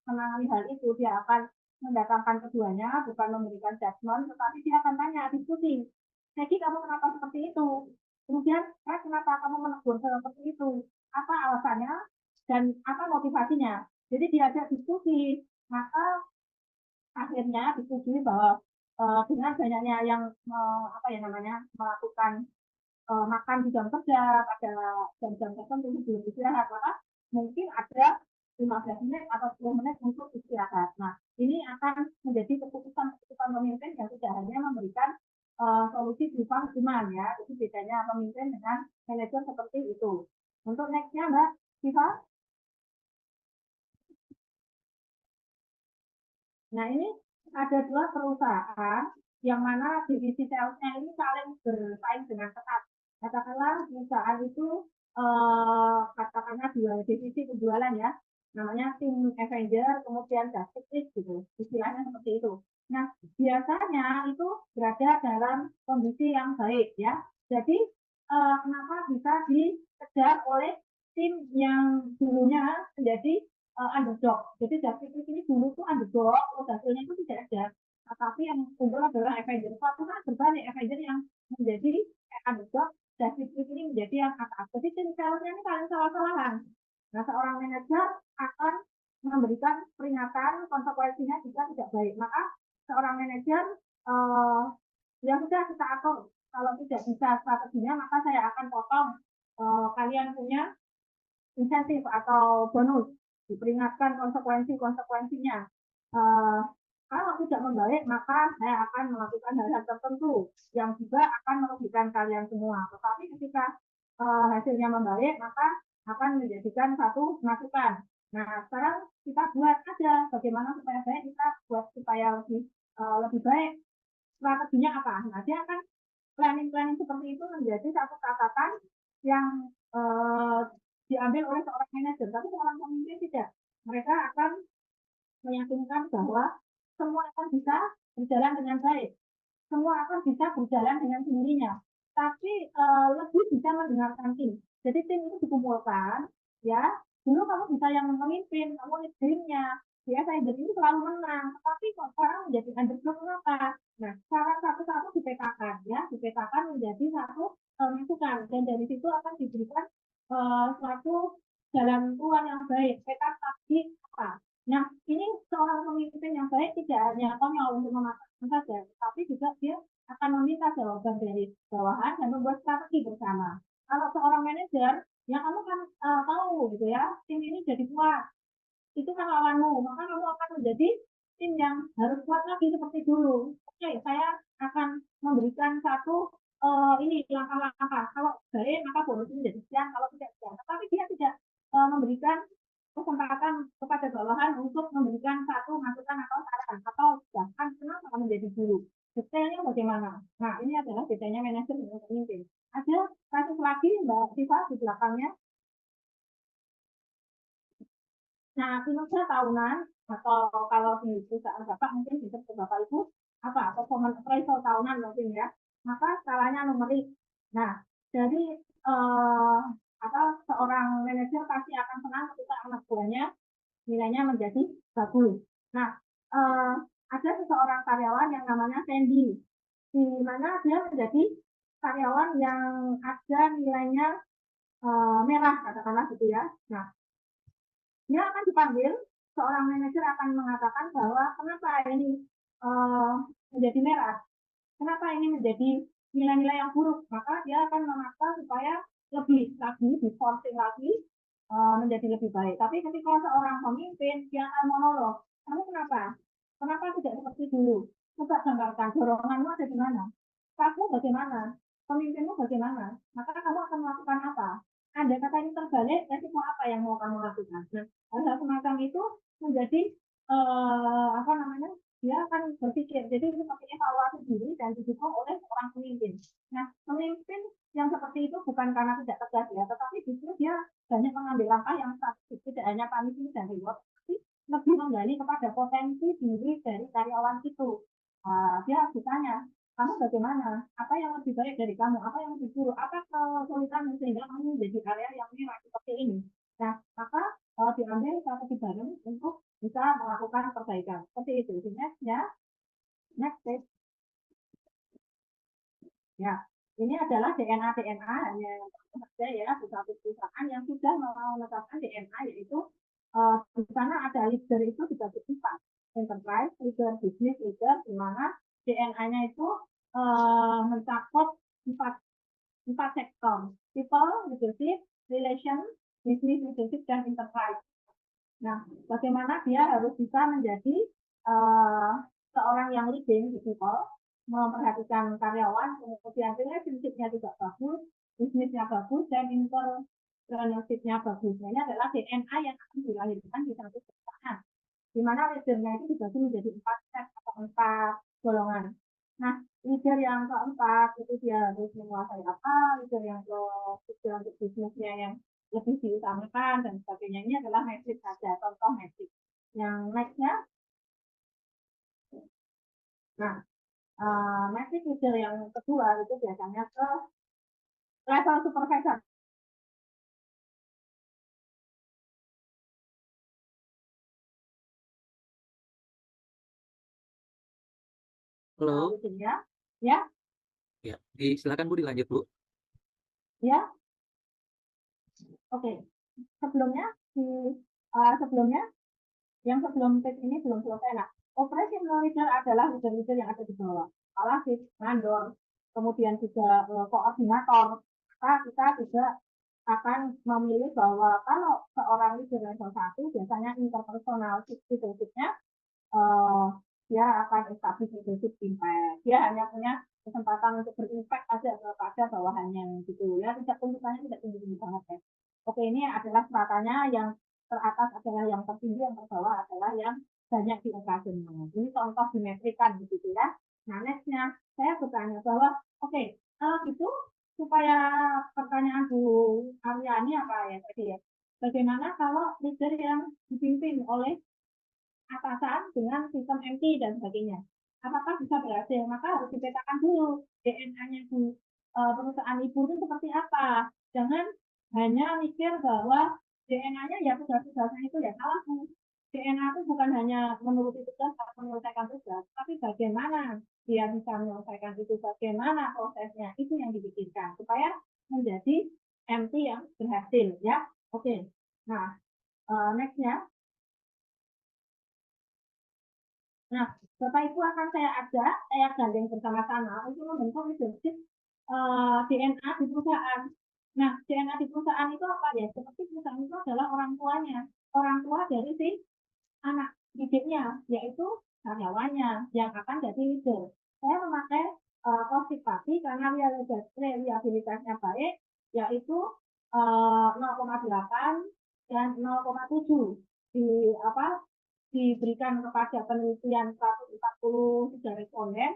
menangani hal itu, dia akan mendatangkan keduanya, bukan memberikan judgment, tetapi dia akan tanya, diskusi. Jadi kamu kenapa seperti itu? Kemudian, kenapa kamu menegur seperti itu? Apa alasannya dan apa motivasinya? Jadi diajak diskusi, maka akhirnya disetujui bahwa dengan banyaknya yang apa ya namanya melakukan makan di jam kerja pada jam-jam tertentu sebelum istirahat, maka mungkin ada 15 menit atau 10 menit untuk istirahat. Nah, ini akan menjadi keputusan pemimpin yang tidak hanya memberikan solusi berupa hukuman ya. Itu bedanya pemimpin dengan manajer seperti itu. Untuk nextnya Mbak Siva. Nah, ini ada dua perusahaan yang mana divisi salesnya ini saling bersaing dengan ketat. Katakanlah perusahaan itu katakanlah dua divisi penjualan ya, namanya tim Avenger, kemudian Justice gitu, istilahnya seperti itu. Nah, biasanya itu berada dalam kondisi yang baik ya. Jadi kenapa bisa dikejar oleh tim yang dulunya menjadi underdog. Jadi Justice ini dulu tuh underdog, terus hasilnya itu tidak ada. Nah, tapi yang unggul adalah Avenger. Suatu saat berbalik, Avenger yang menjadi underdog, Justice ini menjadi yang atas. Jadi tim salesnya ini saling salah-salahan. Nah, seorang manajer akan memberikan peringatan konsekuensinya jika tidak baik. Maka seorang manajer yang sudah kita atur. Kalau tidak bisa strateginya, maka saya akan potong kalian punya insentif atau bonus, diperingatkan konsekuensinya. Kalau tidak membaik, maka saya akan melakukan hal-hal tertentu yang juga akan merugikan kalian semua. Tetapi ketika hasilnya membaik, maka akan menjadikan satu masukan. Nah, sekarang kita buat aja bagaimana supaya baik, kita buat supaya lebih baik. Strateginya apa? Nah, dia akan planning seperti itu menjadi satu catatan yang diambil oleh seorang manajer, tapi seorang pemimpin tidak. Mereka akan meyakinkan bahwa semua akan bisa berjalan dengan baik, semua akan bisa berjalan dengan sendirinya. Tapi lebih bisa mendengarkan tim. Jadi tim itu dikumpulkan, ya. Dulu kamu bisa yang memimpin, kamu leadingnya. Biasa jadi ini selalu menang, tapi kok sekarang menjadi underdog kenapa? Nah, cara satu-satu dipetakan, ya, dipetakan menjadi satu masukan, dan dari situ akan diberikan suatu jalan keluar yang baik. Peta strategi apa? Nah, ini seorang pemimpin yang baik tidak hanya konyol untuk memaksakan saja, tapi juga dia akan meminta jawaban dari bawahan dan membuat strategi bersama. Kalau seorang manajer, ya kamu kan tahu gitu ya, tim ini jadi kuat, itu kan lawanmu, maka kamu akan menjadi tim yang harus kuat lagi seperti dulu. Oke, saya akan memberikan satu ini langkah-langkah. Kalau baik, maka bonusnya menjadi sekian, kalau tidak sekian. Tapi dia tidak memberikan kesempatan kepada bawahan untuk memberikan satu masukan atau saran, atau bahkan kenapa kamu menjadi guru. Detailnya bagaimana? Nah, ini adalah detailnya manajer dan pemimpin. Ada kasus lagi Mbak Siva di belakangnya. Nah, kinerja tahunan atau kalau di perusahaan Bapak mungkin bisa ke Bapak Ibu apa performance appraisal tahunan mungkin ya. Maka skalanya numerik. Nah, jadi apa seorang manajer pasti akan senang ketika anak buahnya nilainya menjadi bagus. Nah, ada seseorang karyawan yang namanya Sandy, di mana dia menjadi karyawan yang ada nilainya merah katakanlah gitu ya. Nah, dia akan dipanggil, seorang manajer akan mengatakan bahwa kenapa ini menjadi merah, kenapa ini menjadi nilai-nilai yang buruk, maka dia akan memaksa supaya lebih lagi, di-forcing lagi menjadi lebih baik. Tapi ketika seorang pemimpin, dia akan monolog, kamu kenapa? Kenapa tidak seperti dulu? Coba gambarkan, doronganmu ada di mana? Kamu bagaimana? Pemimpinmu bagaimana? Maka kamu akan melakukan apa? Anda kata ini terbalik, resiko apa yang mau kamu lakukan? Nah, hal semacam itu menjadi apa namanya? Dia akan berpikir, jadi seperti evaluasi diri dan didukung oleh seorang pemimpin. Nah, pemimpin yang seperti itu bukan karena tidak tegas ya, tetapi justru dia banyak mengambil langkah yang strategis, tidak hanya punishment dan reward, tapi lebih menggali kepada potensi diri dari karyawan itu. kamu bagaimana? Apa yang lebih baik dari kamu? Apa yang lebih buruk? Apa kesulitan sehingga kamu menjadi area yang merah seperti ini? Nah, maka diambil strategi bareng untuk bisa melakukan perbaikan. Seperti itu. Next ya, next step. Ya, ini adalah DNA hanya saja ya di satu perusahaan yang sudah menetapkan DNA, yaitu di sana ada leader itu dibagi empat, enterprise leader, business leader, di mana DNA-nya itu mencakup empat sektor: people, leadership, relation, business leadership, dan enterprise. Nah, bagaimana dia harus bisa menjadi seorang yang leading di people, memperhatikan karyawan, kemudian relationship-nya juga bagus, bisnisnya bagus, dan entrepreneurship-nya bagus. Ini adalah DNA yang akan dilahirkan di satu perusahaan, di mana leadernya itu dibagi menjadi empat set atau empat golongan. Nah, leader yang keempat itu dia harus menguasai apa, leader yang ketiga untuk bisnisnya yang lebih diutamakan dan sebagainya. Ini adalah metrik saja, contoh metrik. Yang next-nya, nah, metrik leader yang kedua itu biasanya ke level supervisor. Halo, Ya, ya, silakan Bu dilanjut Bu. ya, oke. Sebelumnya sebelumnya yang sebelum tes ini belum selesai. Nah, operational leader adalah leader-leader yang ada di bawah, kepala shift, mandor, kemudian juga koordinator. Maka kita juga akan memilih bahwa kalau seorang leader level 1 biasanya interpersonal leadership-nya dia akan establish leadership impact. Dia hanya punya kesempatan untuk berimpact aja kepada bawahannya gitu ya. Tidak tuntutannya tidak tinggi-tinggi banget ya. Oke, ini adalah stratanya yang teratas adalah yang tertinggi, yang terbawah adalah yang banyak di operasional. Ini contoh dimetrikan begitu ya. Nah, next-nya saya bertanya bahwa oke, kalau gitu supaya pertanyaan Bu Aryani apa ya tadi ya? Bagaimana kalau leader yang dipimpin oleh atasan dengan sistem MT dan sebagainya? Apakah bisa berhasil? Maka harus dipetakan dulu DNA-nya di perusahaan ibu itu seperti apa. Jangan hanya mikir bahwa DNA-nya ya tugas-tugasnya itu ya salah. DNA itu bukan hanya menuruti tugas atau menyelesaikan tugas, tapi bagaimana dia bisa menyelesaikan itu, bagaimana prosesnya, itu yang dipikirkan supaya menjadi MT yang berhasil ya. Oke. Nah, next-nya. Nah, Bapak Ibu akan saya gandeng bersama-sama untuk membentuk leadership DNA di perusahaan. Nah, DNA di perusahaan itu apa ya? Seperti perusahaan itu adalah orang tuanya, orang tua dari si anak didiknya, yaitu karyawannya yang akan jadi leader. Saya memakai konstipasi karena reliabilitasnya baik, yaitu 0,8 dan 0,7 di apa diberikan kepada penelitian 143 responden,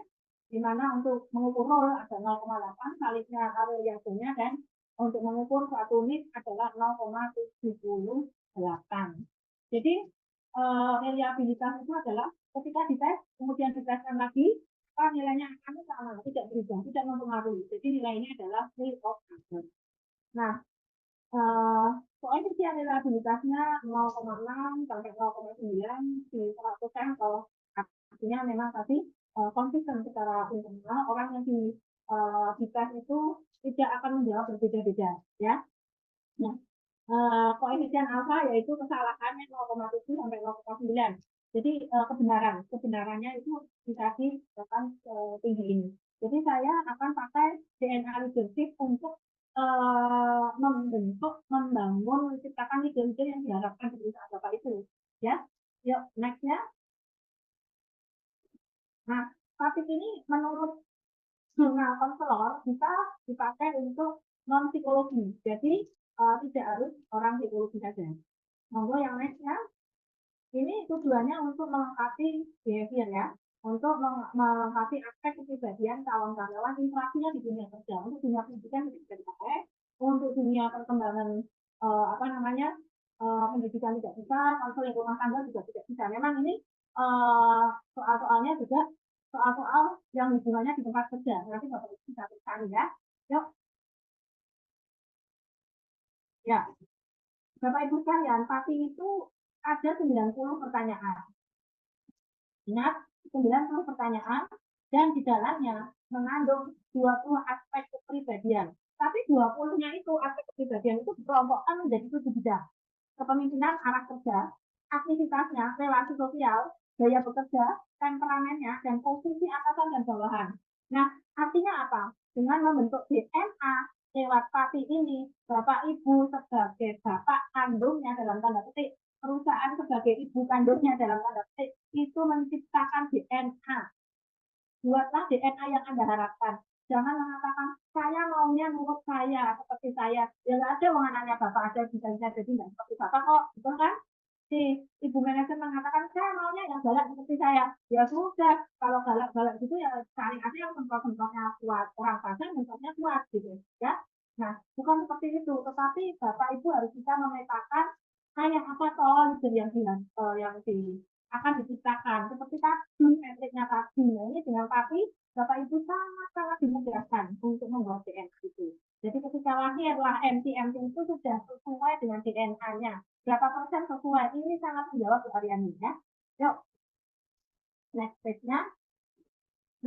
di mana untuk mengukur role ada 0,8, salibnya variasinya, dan untuk mengukur suatu NIT adalah 0,78. Jadi reliabilitas itu adalah ketika dites, kemudian diteskan lagi, maka nilainya akan sama, tidak berubah, tidak mempengaruhi. Jadi nilainya adalah free of error. Nah, koefisien reliabilitasnya 0,6 sampai 0,9 di 100 sampel. Artinya memang tadi konsisten secara internal, orang yang di tes itu tidak akan menjawab berbeda-beda ya. Nah, koefisien alfa yaitu kesalahannya 0,7 sampai 0,9. Jadi kebenarannya itu bisa dikatakan tinggi ini. Jadi saya akan pakai DNA leadership untuk membangun, menciptakan leader-leader yang diharapkan di perusahaan Bapak itu. Ya, yuk next-nya. Nah, topik ini menurut jurnal konselor bisa dipakai untuk non psikologi. Jadi tidak harus orang psikologi saja. Monggo yang next-nya. Ini tujuannya untuk melengkapi behavior ya, untuk melengkapi aspek kepribadian calon karyawan, interaksinya di dunia kerja. Untuk dunia pendidikan tidak bisa dipakai, untuk dunia perkembangan pendidikan tidak bisa, konseling rumah tangga juga tidak bisa. Memang ini soal-soalnya juga soal-soal yang hubungannya di tempat kerja. Nanti Bapak Ibu bisa cari ya. Yuk, ya. Bapak Ibu sekalian, pasti itu ada 90 pertanyaan. Ingat, 90 pertanyaan dan di dalamnya mengandung 20 aspek kepribadian. Tapi 20-nya itu aspek kepribadian itu dikelompokkan menjadi 7 bidang. Kepemimpinan, arah kerja, aktivitasnya, relasi sosial, gaya bekerja, temperamennya, dan posisi atasan dan bawahan. Nah, artinya apa? Dengan membentuk DNA lewat pati ini, Bapak Ibu sebagai bapak kandungnya dalam tanda petik, perusahaan sebagai ibu kandungnya dalam tanda petik, itu menciptakan DNA. Buatlah DNA yang Anda harapkan. Jangan mengatakan, saya maunya nurut saya, seperti saya. Ya nggak ada orang anaknya bapak ada bisa-bisa jadi nggak seperti bapak kok. Betul kan? Si ibu manajer mengatakan, saya maunya yang galak seperti saya. Ya sudah, kalau galak-galak gitu ya cari aja yang semprot-semprotnya kuat. Orang pasang semprotnya kuat gitu. Ya. Nah, bukan seperti itu. Tetapi Bapak Ibu harus bisa memetakan kayak apa toh yang akan diciptakan seperti tadi metriknya tadi. Nah, ini dengan tadi Bapak Ibu sangat-sangat dimudahkan untuk membuat DNA itu. Jadi ketika lahirlah MT itu sudah sesuai dengan DNA-nya. Berapa persen sesuai? Ini sangat menjawab pertanyaan ini ya. Yuk, next page-nya.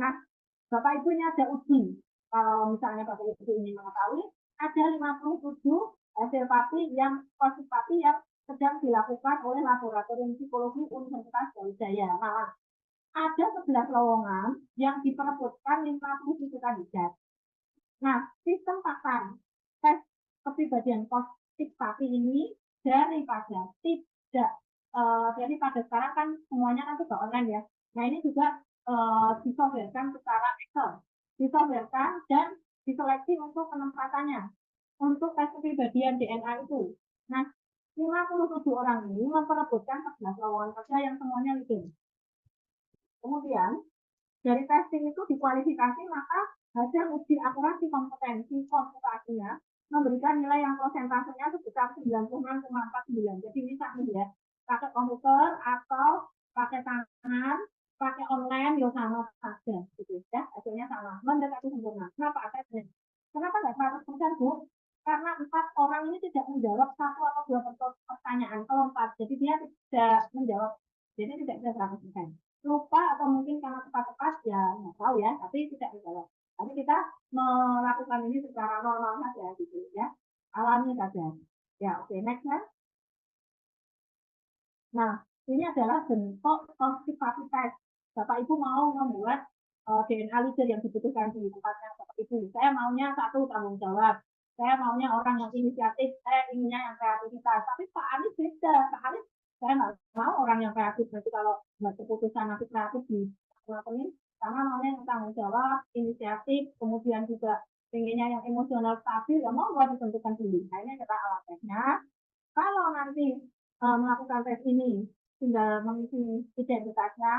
Nah, Bapak Ibu ini ada uji. Kalau misalnya Bapak Ibu ingin mengetahui, ada 57 hasil pati yang positif pati yang sedang dilakukan oleh Laboratorium Psikologi Universitas Brawijaya. Nah, ada 11 lowongan yang diperebutkan 50 kandidat. Nah, sistem pakar tes kepribadian positif pati ini daripada sekarang kan semuanya kan sudah online ya. Nah, ini juga disoftwarekan secara Excel, disoftwarekan dan diseleksi untuk penempatannya untuk tes kepribadian DNA itu. Nah, 57 orang ini memperebutkan 11 lowongan kerja yang semuanya leading. Kemudian dari testing itu dikualifikasi, maka hasil uji akurasi kompetensi komputasinya memberikan nilai yang prosentasenya sebesar 96,49. Jadi ini sama ya, pakai komputer atau pakai tangan, pakai online, ya sama saja, gitu ya, hasilnya sama, mendekati sempurna. Kenapa? Kenapa nggak 100%, Bu? Karena 4 orang ini tidak menjawab 1 atau 2 pertanyaan, kalau 4, jadi dia tidak menjawab, jadi tidak bisa 100%. Lupa atau mungkin karena tepat-tepat ya nggak tahu ya, tapi tidak menjawab. Tapi kita melakukan ini secara normal saja gitu ya, alami saja. Ya oke, next ya. Nah, ini adalah bentuk positivity test. Bapak Ibu mau membuat DNA leader yang dibutuhkan di tempatnya Bapak Ibu. Saya maunya 1 tanggung jawab. Saya maunya orang yang inisiatif, saya inginnya yang kreativitas. Tapi Pak Anies beda. Pak Anies saya nggak mau orang yang kreatif. Nanti kalau buat keputusan nanti kreatif di lakuin, karena maunya yang tanggung jawab, inisiatif, kemudian juga pengennya yang emosional stabil, ya mau buat ditentukan dulu. Nah, ini adalah alat tesnya. Kalau nanti melakukan tes ini, tinggal mengisi identitasnya,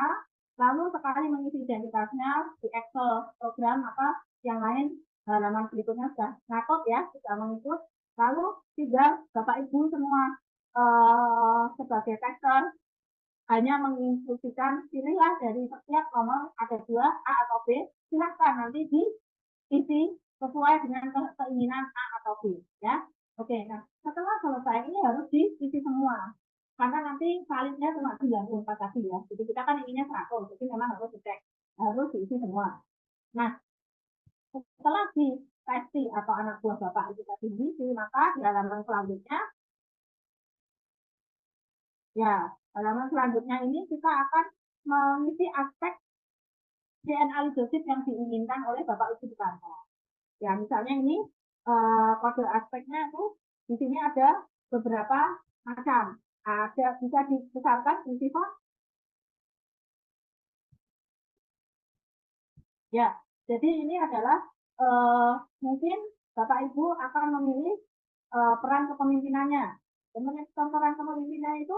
lalu sekali mengisi identitasnya di Excel program, maka yang lain halaman berikutnya sudah ngatur ya, sudah mengikut. Lalu tinggal Bapak Ibu semua sebagai tester hanya menginstruksikan, pilihlah dari setiap nomor ada 2 A atau B, silahkan nanti diisi sesuai dengan keinginan A atau B ya. Oke, nah setelah selesai ini harus diisi semua. Karena nanti validnya cuma 94 tadi ya. Jadi kita kan inginnya 100, jadi memang harus dicek. Harus diisi semua. Nah, setelah di testi atau anak buah Bapak itu tadi diisi, maka di halaman selanjutnya, ya, halaman selanjutnya ini kita akan mengisi aspek DNA leadership yang diinginkan oleh Bapak Ibu di kantor. Ya, misalnya ini kode aspeknya itu di sini ada beberapa macam. Ada bisa dibesarkan prinsipal. Ya, jadi ini adalah mungkin Bapak Ibu akan memilih peran kepemimpinannya. Kemudian peran kepemimpinan itu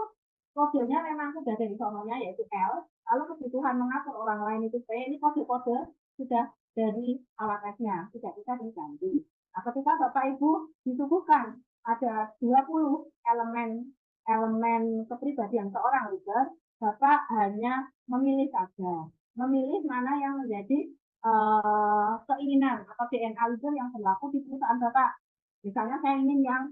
kodenya memang sudah dari sononya yaitu L. Lalu kebutuhan mengatur orang lain itu P. Ini kode-kode sudah dari alat tesnya, tidak bisa diganti. Nah, ketika Bapak Ibu disuguhkan ada 20 elemen kepribadian seorang leader, Bapak hanya memilih saja. memilih mana yang menjadi keinginan atau DNA leader yang berlaku di perusahaan Bapak. Misalnya saya ingin yang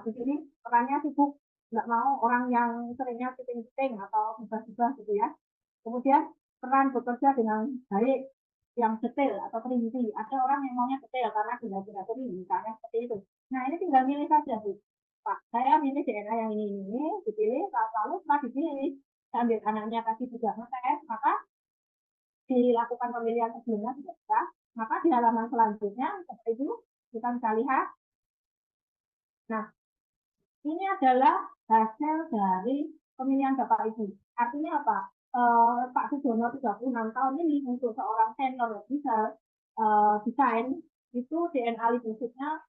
di sini perannya sibuk, nggak mau orang yang seringnya syuting-syuting atau berubah-ubah gitu ya. Kemudian peran bekerja dengan baik, yang detail atau presisi. Ada orang yang maunya detail karena benda-benda ini, misalnya seperti itu. Nah ini tinggal milih saja, Bu. Pak, saya milih DNA yang ini, dipilih, lalu setelah dipilih, saya ambil anaknya tadi juga ngetes, maka dilakukan pemilihan sebelumnya tidak bisa, maka di halaman selanjutnya seperti itu kita bisa lihat. Nah, ini adalah hasil dari pemilihan Bapak Ibu. Artinya apa? Pak Sujono 36 tahun ini untuk seorang senior bisa desain itu DNA leadership-nya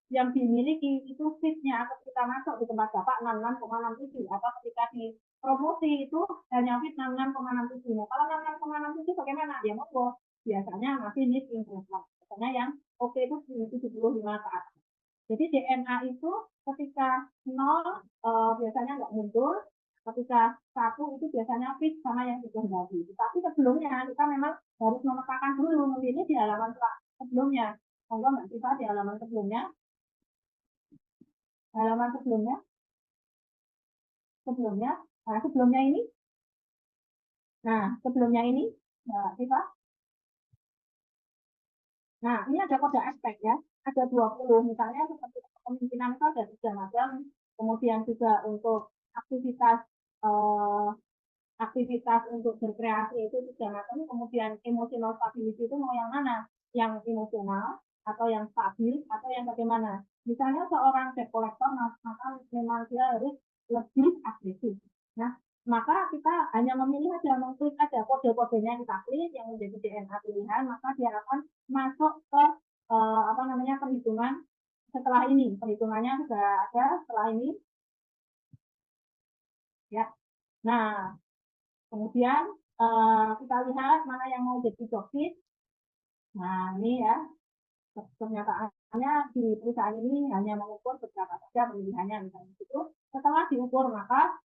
yang dimiliki itu fitnya ketika masuk di tempat Bapak 66,67 atau ketika di promosi itu hanya fit 66,67. Nah, kalau 66,67 bagaimana? Ya monggo. Biasanya masih missing improvement. Biasanya yang oke itu 75 ke atas. Jadi DNA itu ketika 0 biasanya nggak muncul, ketika 1 itu biasanya fit sama yang dikehendaki. Tapi sebelumnya kita memang harus memetakan dulu, ini di halaman sebelumnya. Monggo Mbak Siva di halaman sebelumnya. Halaman sebelumnya. Nah, sebelumnya ini. Nah, sebelumnya ini, Mbak Siva. Nah, ini ada kode aspek ya. Ada 20, misalnya seperti kepemimpinan itu ada 3 macam. Kemudian juga untuk aktivitas aktivitas untuk berkreasi itu 3 macam. Kemudian emotional stability itu mau yang mana? Yang emosional atau yang stabil atau yang bagaimana? Misalnya seorang debt collector, maka memang dia harus lebih agresif. Nah, maka kita hanya memilih aja, mengklik aja kode-kodenya yang kita klik yang menjadi DNA pilihan, maka dia akan masuk ke perhitungan setelah ini. Perhitungannya sudah ada setelah ini. Ya. Nah, kemudian kita lihat mana yang mau jadi jokis. Nah, ini ya, kenyataannya di perusahaan ini hanya mengukur beberapa saja pemilihannya. Misalnya itu, setelah diukur maka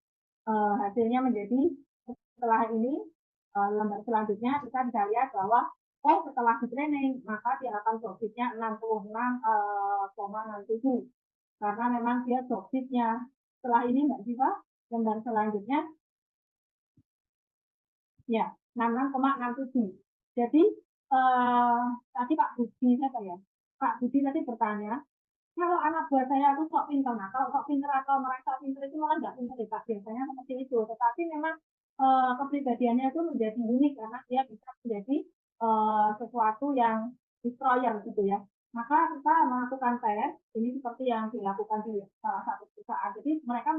hasilnya menjadi setelah ini lembar selanjutnya kita bisa lihat bahwa setelah di training maka dia akan jokisnya 66,67 karena memang dia jokisnya setelah ini Mbak Siva, lembar selanjutnya ya 66,67. Jadi tadi Pak Budi tadi bertanya, kalau anak buah saya itu sok pintar, nah kalau sok pintar atau merasa pintar itu malah nggak pintar Pak, biasanya seperti itu. Tetapi memang kepribadiannya itu menjadi unik karena dia bisa menjadi sesuatu yang destroyer gitu ya. Maka kita melakukan tes, ini seperti yang dilakukan di salah satu perusahaan. Jadi mereka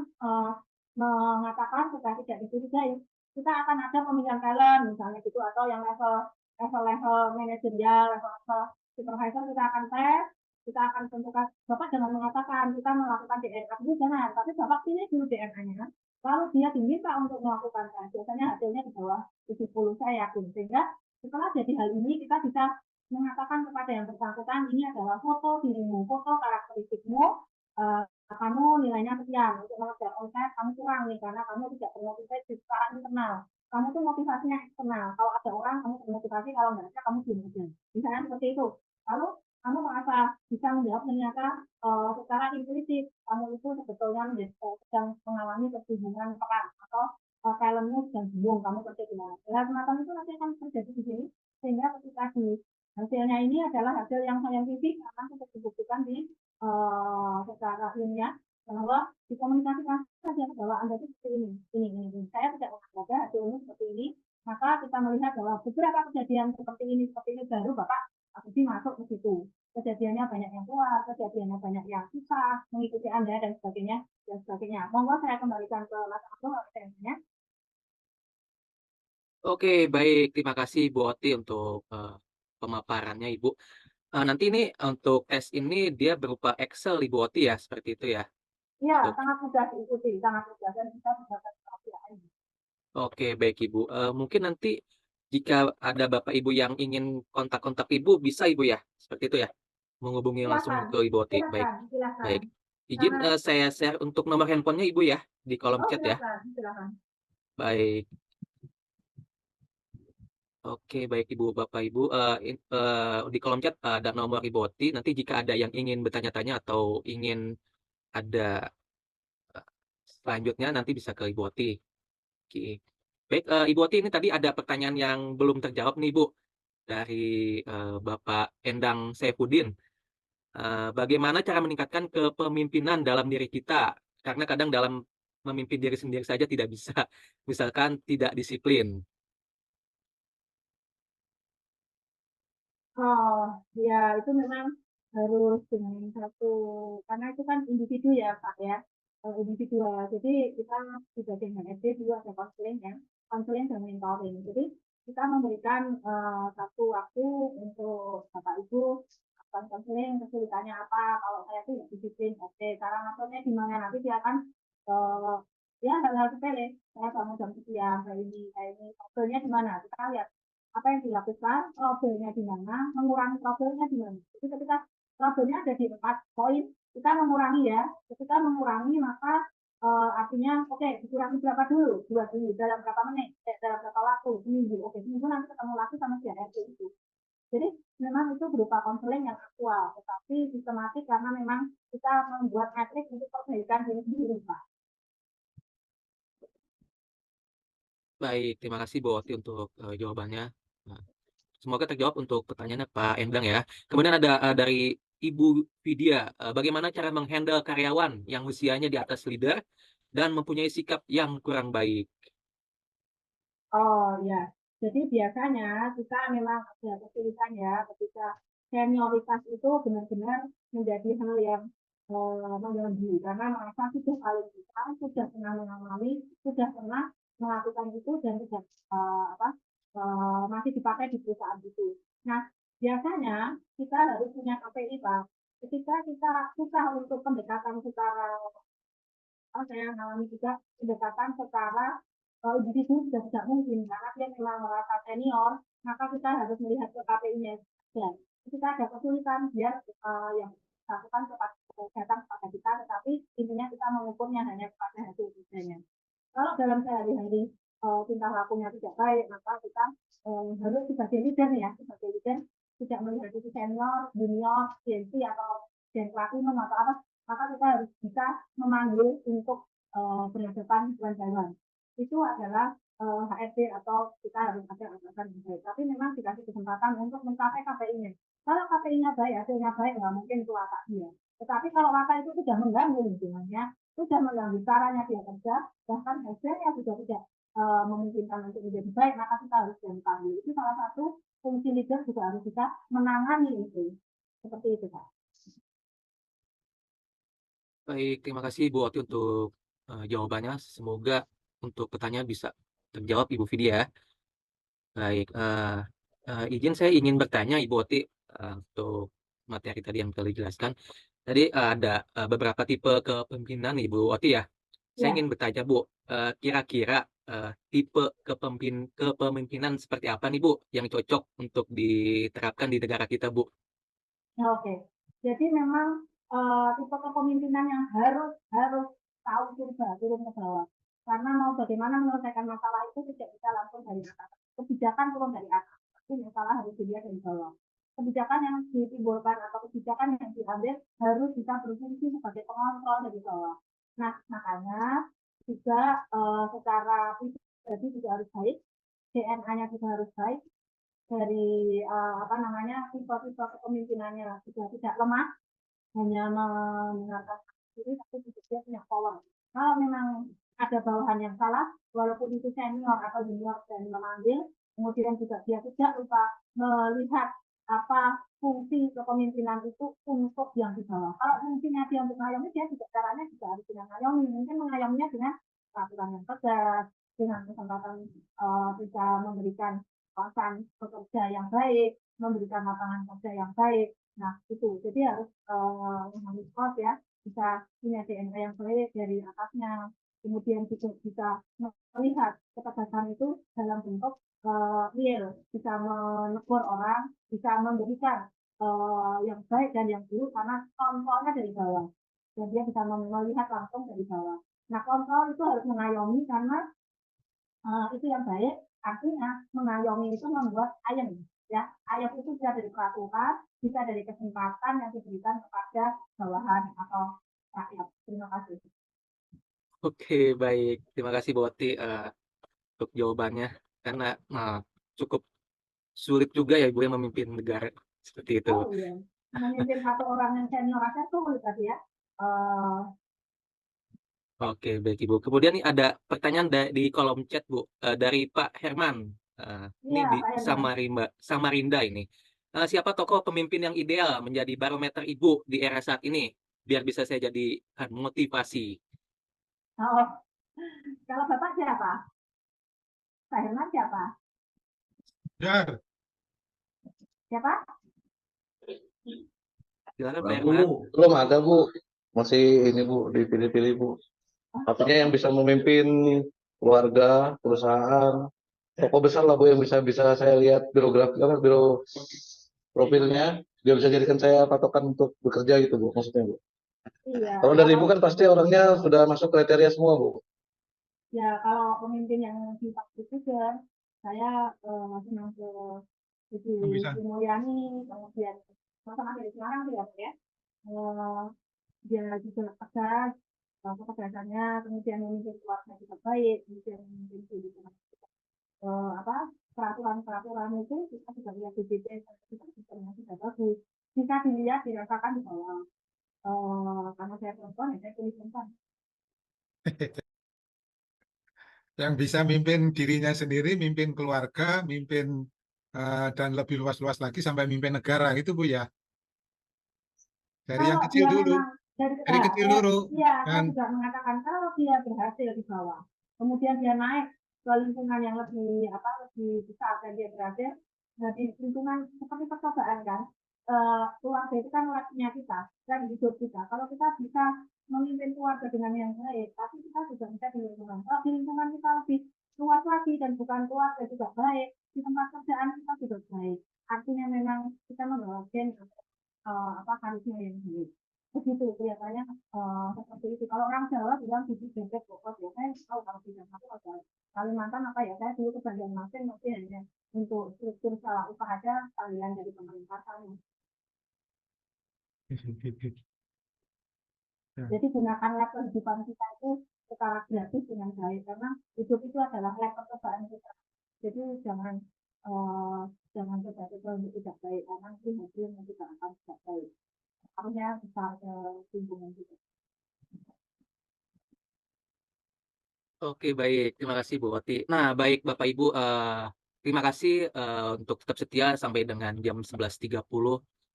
mengatakan supaya tidak dicurigai, kita akan ada pemilihan talent misalnya gitu atau yang level manajerial, level supervisor kita akan tes, kita akan tentukan. Bapak jangan mengatakan kita melakukan DNA itu jangan, tapi Bapak pilih dulu DNA-nya. Lalu dia diminta untuk melakukan tes, biasanya hasilnya di bawah 70 saya yakin. Sehingga setelah jadi hal ini kita bisa mengatakan kepada yang bersangkutan ini adalah foto dirimu, foto karakteristikmu, kamu nilainya sekian untuk mengejar omset kamu kurang nih karena kamu tidak termotivasi secara internal, kamu tuh motivasinya eksternal, kalau ada orang kamu termotivasi, kalau nggak ada kamu diam aja misalnya seperti itu. Lalu kamu merasa bisa menjawab ternyata secara implisit kamu itu sebetulnya sedang mengalami kebingungan peran atau talentmu sedang bingung kamu kerja di mana. Hal semacam itu nanti akan terjadi di sini sehingga ketika di hasilnya ini adalah hasil yang saintifik karena sudah dibuktikan di secara ilmiah bahwa dikomunikasikan saja bahwa Anda itu seperti ini. Saya tidak mengajar hasilnya seperti ini, maka kita melihat bahwa beberapa kejadian seperti ini baru Bapak Budi masuk ke situ. Kejadiannya banyak yang kuat, kejadiannya banyak yang susah mengikuti Anda dan sebagainya. Monggo saya kembalikan ke Mas Abdul pertanyaannya. Oke, baik. Terima kasih Bu Oti untuk pemaparannya Ibu. Nanti ini untuk tes ini dia berupa Excel Ibu Oti ya, seperti itu ya. Iya, Untuk sangat mudah diikuti, sangat mudah dan bisa mendapatkan keahlian. Oke, baik Ibu. Mungkin nanti jika ada Bapak Ibu yang ingin kontak-kontak Ibu, bisa Ibu ya, seperti itu ya. Menghubungi langsung Silakan, ke Ibu Oti. Baik, silakan. baik. Izin Sangat, saya share untuk nomor handphonenya Ibu ya di kolom chat ya. silakan. Baik. Oke, baik Ibu, Bapak, Ibu, di kolom chat ada nomor Ibu Oti, nanti jika ada yang ingin bertanya-tanya atau ingin ada, eee, selanjutnya nanti bisa ke Ibu Oti. Oke. Baik, Ibu Oti, ini tadi ada pertanyaan yang belum terjawab nih, Bu, dari, Bapak Endang Saifuddin. Bagaimana cara meningkatkan kepemimpinan dalam diri kita? Karena kadang dalam memimpin diri sendiri saja tidak bisa, misalkan tidak disiplin. Oh, ya itu memang harus dengan satu, karena itu kan individu ya Pak ya, individual. Jadi kita juga dengan SD juga ada konseling dan mentoring. Jadi kita memberikan satu waktu untuk Bapak Ibu melakukan konseling, kesulitannya apa, kalau saya tuh nggak disiplin, oke, cara ngaturnya gimana, nanti dia akan eh, ya hal-hal sepele, saya bangun jam sekian, kayak ini, problemnya di mana, kita lihat apa yang dilakukan, problemnya di mana, mengurangi problemnya di mana. Jadi ketika problemnya ada di 4 poin, kita mengurangi ya. Ketika mengurangi maka artinya oke, dikurangi berapa dulu, 2 dulu, dalam berapa menit, dalam berapa waktu, seminggu, oke, seminggu nanti ketemu lagi sama si ART itu. Jadi memang itu berupa konseling yang aktual, tetapi sistematik karena memang kita membuat metrik untuk perbaikan diri sendiri, Pak. Baik, terima kasih Bu Oti untuk, jawabannya. Nah, semoga terjawab untuk pertanyaannya Pak Endang ya. Kemudian ada, dari Ibu Vidya, bagaimana cara menghandle karyawan yang usianya di atas leader dan mempunyai sikap yang kurang baik? Oh ya, jadi biasanya kita memang ada kesulitan ya ketika senioritas itu benar-benar menjadi hal yang mengganggu karena merasa sudah paling kita sudah pernah mengalami, sudah pernah melakukan itu dan tidak masih dipakai di perusahaan itu. Nah, biasanya kita harus punya KPI Pak. Ketika kita susah untuk pendekatan secara saya mengalami juga pendekatan secara individu sudah tidak mungkin karena dia memang merasa senior, maka kita harus melihat ke KPI-nya. Dan ketika ada kesulitan, biar yang dilakukan datang kepada kita, tetapi intinya kita mengukurnya hanya kepada hasil kerjanya. Kalau dalam sehari-hari tingkah lakunya tidak baik, maka kita harus sebagai leader ya, sebagai leader tidak melihat itu senior, junior, GNC atau gen platinum atau apa, maka kita harus bisa memanggil untuk berhadapan dengan itu adalah HRD atau kita harus ada atasan yang baik. Tapi memang dikasih kesempatan untuk mencapai KPI-nya. Kalau KPI-nya baik, hasilnya baik, nggak mungkin itu watak dia. Tetapi kalau watak itu sudah mengganggu lingkungannya, sudah mengganggu caranya dia kerja, bahkan hasilnya sudah tidak memungkinkan untuk menjadi baik, maka kita harus panggil. Itu salah satu fungsi leader juga harus bisa menangani itu. Seperti itu, Pak. Baik, terima kasih Bu Oti untuk, jawabannya. Semoga untuk pertanyaan bisa terjawab Ibu Vidya ya. Baik, izin saya ingin bertanya Ibu Oti, untuk materi tadi yang telah dijelaskan. Tadi, ada, beberapa tipe kepemimpinan Ibu Oti ya. Saya Ya, ingin bertanya Bu, kira-kira, tipe kepemimpinan seperti apa nih Bu, yang cocok untuk diterapkan di negara kita Bu? ya, oke. Jadi memang tipe kepemimpinan yang harus harus tahu turun ke bawah. Karena mau bagaimana menyelesaikan masalah itu tidak bisa langsung dari atas. Kebijakan turun dari atas, tapi masalah harus dilihat dari bawah. Kebijakan yang ditimbulkan atau kebijakan yang diambil harus bisa berfungsi sebagai pengontrol dari bawah. Nah, makanya juga secara pribadi juga harus baik, DNA-nya juga harus baik, dari apa namanya tipe-tipe kepemimpinannya juga tidak lemah, hanya mendengarkan diri tapi juga dia punya power. Kalau memang ada bawahan yang salah, walaupun itu senior atau junior dan memanggil, kemudian juga dia tidak lupa melihat apa fungsi kepemimpinan itu untuk yang di bawah. Kalau fungsinya dia untuk mengayomi, dia juga caranya juga harus dengan mengayomi. Mungkin mengayominya dengan peraturan yang tegas, dengan kesempatan bisa memberikan kawasan pekerja yang baik, memberikan lapangan kerja yang baik. Nah, itu. Jadi harus harus kuat ya, bisa punya DNA yang baik dari atasnya. Kemudian juga bisa melihat ketegasan itu dalam bentuk real, bisa menegur orang, bisa memberikan yang baik dan yang buruk karena kontrolnya dari bawah. Dan dia bisa melihat langsung dari bawah. Nah, kontrol itu harus mengayomi karena itu yang baik Artinya mengayomi itu membuat ayem, ya. Ayem itu bisa dari peraturan, bisa dari kesempatan yang diberikan kepada bawahan atau rakyat. Terima kasih. Oke, baik. Terima kasih Bu Oti untuk jawabannya. Karena cukup sulit juga ya Ibu yang memimpin negara seperti itu. Oh iya, memimpin satu orang yang senior aja sulit tadi ya. Oke, baik Ibu. Kemudian nih ada pertanyaan di kolom chat Bu dari Pak Herman. Ini Iya, di Pak Herman. Samarinda ini. Siapa tokoh pemimpin yang ideal menjadi barometer Ibu di era saat ini? Biar bisa saya jadikan motivasi. Oh, kalau Bapak siapa? Pak Herman siapa? Ya, Siapa? Silakan Pak Aku Herman. belum ada Bu, masih ini Bu dipilih-pilih Bu. Artinya yang bisa memimpin keluarga, perusahaan, tokoh besar lah Bu yang bisa saya lihat biografi apa biro profilnya, dia bisa jadikan saya patokan untuk bekerja gitu Bu maksudnya Bu. Iya, Kalau dari Ibu kalau kan pasti orangnya sudah masuk kriteria semua Bu. ya kalau pemimpin yang di Pak Presiden, saya senang ke Ibu bisa. Sri Mulyani, kemudian sama dari sekarang tuh ya, Eh, dia juga tegas, ketegasannya, kemudian memimpin keluarga juga baik, kemudian memimpin kehidupan apa peraturan-peraturan itu kita juga lihat di BPS juga sistemnya sudah bagus, bisa dilihat dirasakan di bawah. Karena saya perempuan ya saya pilih perempuan. Yang bisa mimpin dirinya sendiri, mimpin keluarga, mimpin dan lebih luas-luas lagi sampai mimpin negara gitu Bu ya. Dari yang Kalau kecil dia dulu, memang dari kecil dulu saya kan. juga mengatakan kalau dia berhasil di bawah, kemudian dia naik ke lingkungan yang lebih besar dan dia berhasil, nah di lingkungan seperti percobaan kan, keluarga itu kan labnya kita dan hidup kita. Kalau kita bisa memimpin keluarga dengan yang baik, tapi kita juga bisa di lingkungan. Kalau di lingkungan kita lebih luas lagi dan bukan keluarga juga baik, di tempat kerjaan kita juga baik. Artinya memang kita membawa gen karisma yang baik. Begitu kelihatannya seperti itu. Kalau orang Jawa bilang bibit bebek bokor ya, saya tahu kalau tidak aku ada Kalimantan apa ya, saya dulu ke Banjarmasin mungkin hanya untuk struktur skala upah aja panggilan dari pemerintah sana. Jadi gunakanlah kehidupan kita itu secara gratis dengan baik karena hidup itu adalah lab percobaan kita. Jadi jangan coba-coba untuk tidak baik karena nanti hasilnya tidak akan tidak baik. Harusnya besar ke lingkungan kita. Oke, baik. Terima kasih Bu Oti. Nah, baik Bapak Ibu, terima kasih untuk tetap setia sampai dengan jam 11.30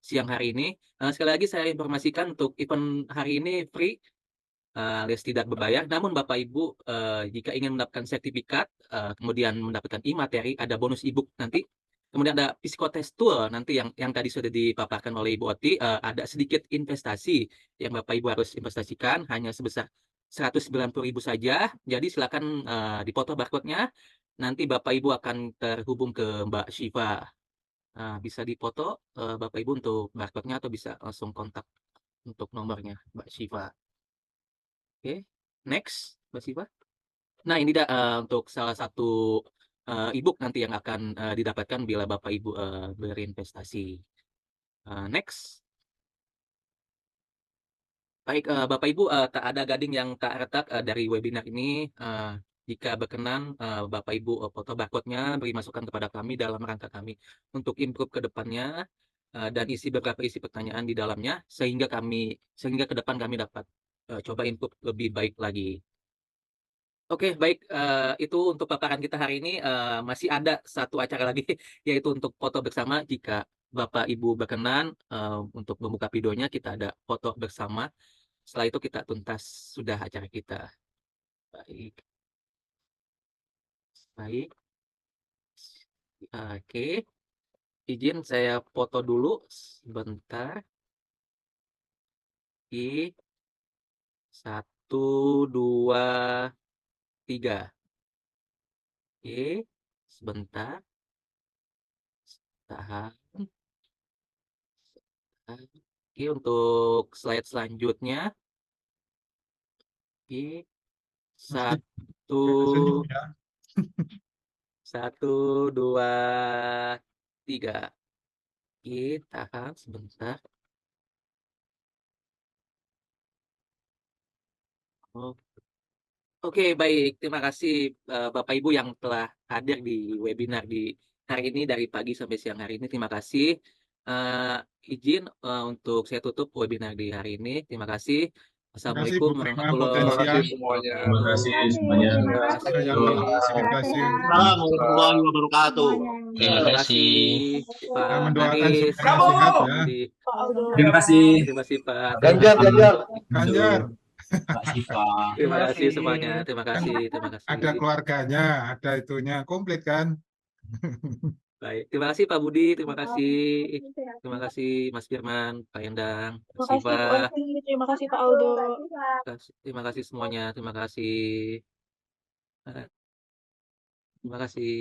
siang hari ini. Sekali lagi saya informasikan untuk event hari ini free, alias tidak berbayar. Namun Bapak Ibu, jika ingin mendapatkan sertifikat, kemudian mendapatkan e-materi, ada bonus e-book nanti. Kemudian ada psikotes tool nanti yang tadi sudah dipaparkan oleh Ibu Oti, ada sedikit investasi yang Bapak Ibu harus investasikan hanya sebesar 190.000 saja. Jadi silakan dipoto barcode-nya. Nanti Bapak Ibu akan terhubung ke Mbak Syifa. Bisa dipoto Bapak Ibu untuk barcode-nya atau bisa langsung kontak untuk nomornya Mbak Syifa. Oke, next Mbak Syifa. Nah, ini untuk salah satu e-book nanti yang akan didapatkan bila Bapak Ibu berinvestasi. Next. Baik, Bapak Ibu, tak ada gading yang tak retak dari webinar ini. Jika berkenan, Bapak Ibu foto barcode-nya, beri masukan kepada kami dalam rangka kami untuk improve ke depannya dan isi beberapa isi pertanyaan di dalamnya sehingga ke depan kami dapat coba input lebih baik lagi. Oke, baik. Itu untuk paparan kita hari ini. Masih ada satu acara lagi, yaitu untuk foto bersama. Jika Bapak Ibu berkenan untuk membuka videonya, kita ada foto bersama. Setelah itu kita tuntas sudah acara kita. Baik, baik. Oke, izin saya foto dulu sebentar. Di 1, 2, 3. Oke, sebentar. Tahan. Oke, untuk slide selanjutnya. Oke, Pasti satu, senyum ya. 1, 2, 3. Kita tahan sebentar. Oh. Oke, baik. Terima kasih Bapak Ibu yang telah hadir di webinar di hari ini dari pagi sampai siang hari ini. Terima kasih. Eh, izin untuk saya tutup webinar di hari ini. Terima kasih. Terima kasih Assalamualaikum Bu Prima warahmatullahi Terima kasih potensial. semuanya. Terima kasih semuanya. Terima Terima kasih. Saya yang kasih. telah Sehat-sehat. fasilitasi. Assalamualaikum warahmatullahi wabarakatuh. Semuanya. Terima Terima kasih. kasih Pak Saya mendoakan Aris. semuanya sehat Pak ya. Budi. Pak Aldo. Terima kasih. Terima kasih Pak Ganjar, Andri. Ganjar. Ganjar, Pak Siva. Terima kasih semuanya. Terima kan kasih. Terima kasih. ada keluarganya, ada itunya, komplit kan? Baik. Terima kasih Pak Budi. Terima kasih. Sehat. Terima kasih Mas Firman, Pak Endang, Terima Mas kasih Bu Siva. Oti. Terima kasih Pak Aldo. Terima kasih semuanya. Terima kasih. Terima kasih.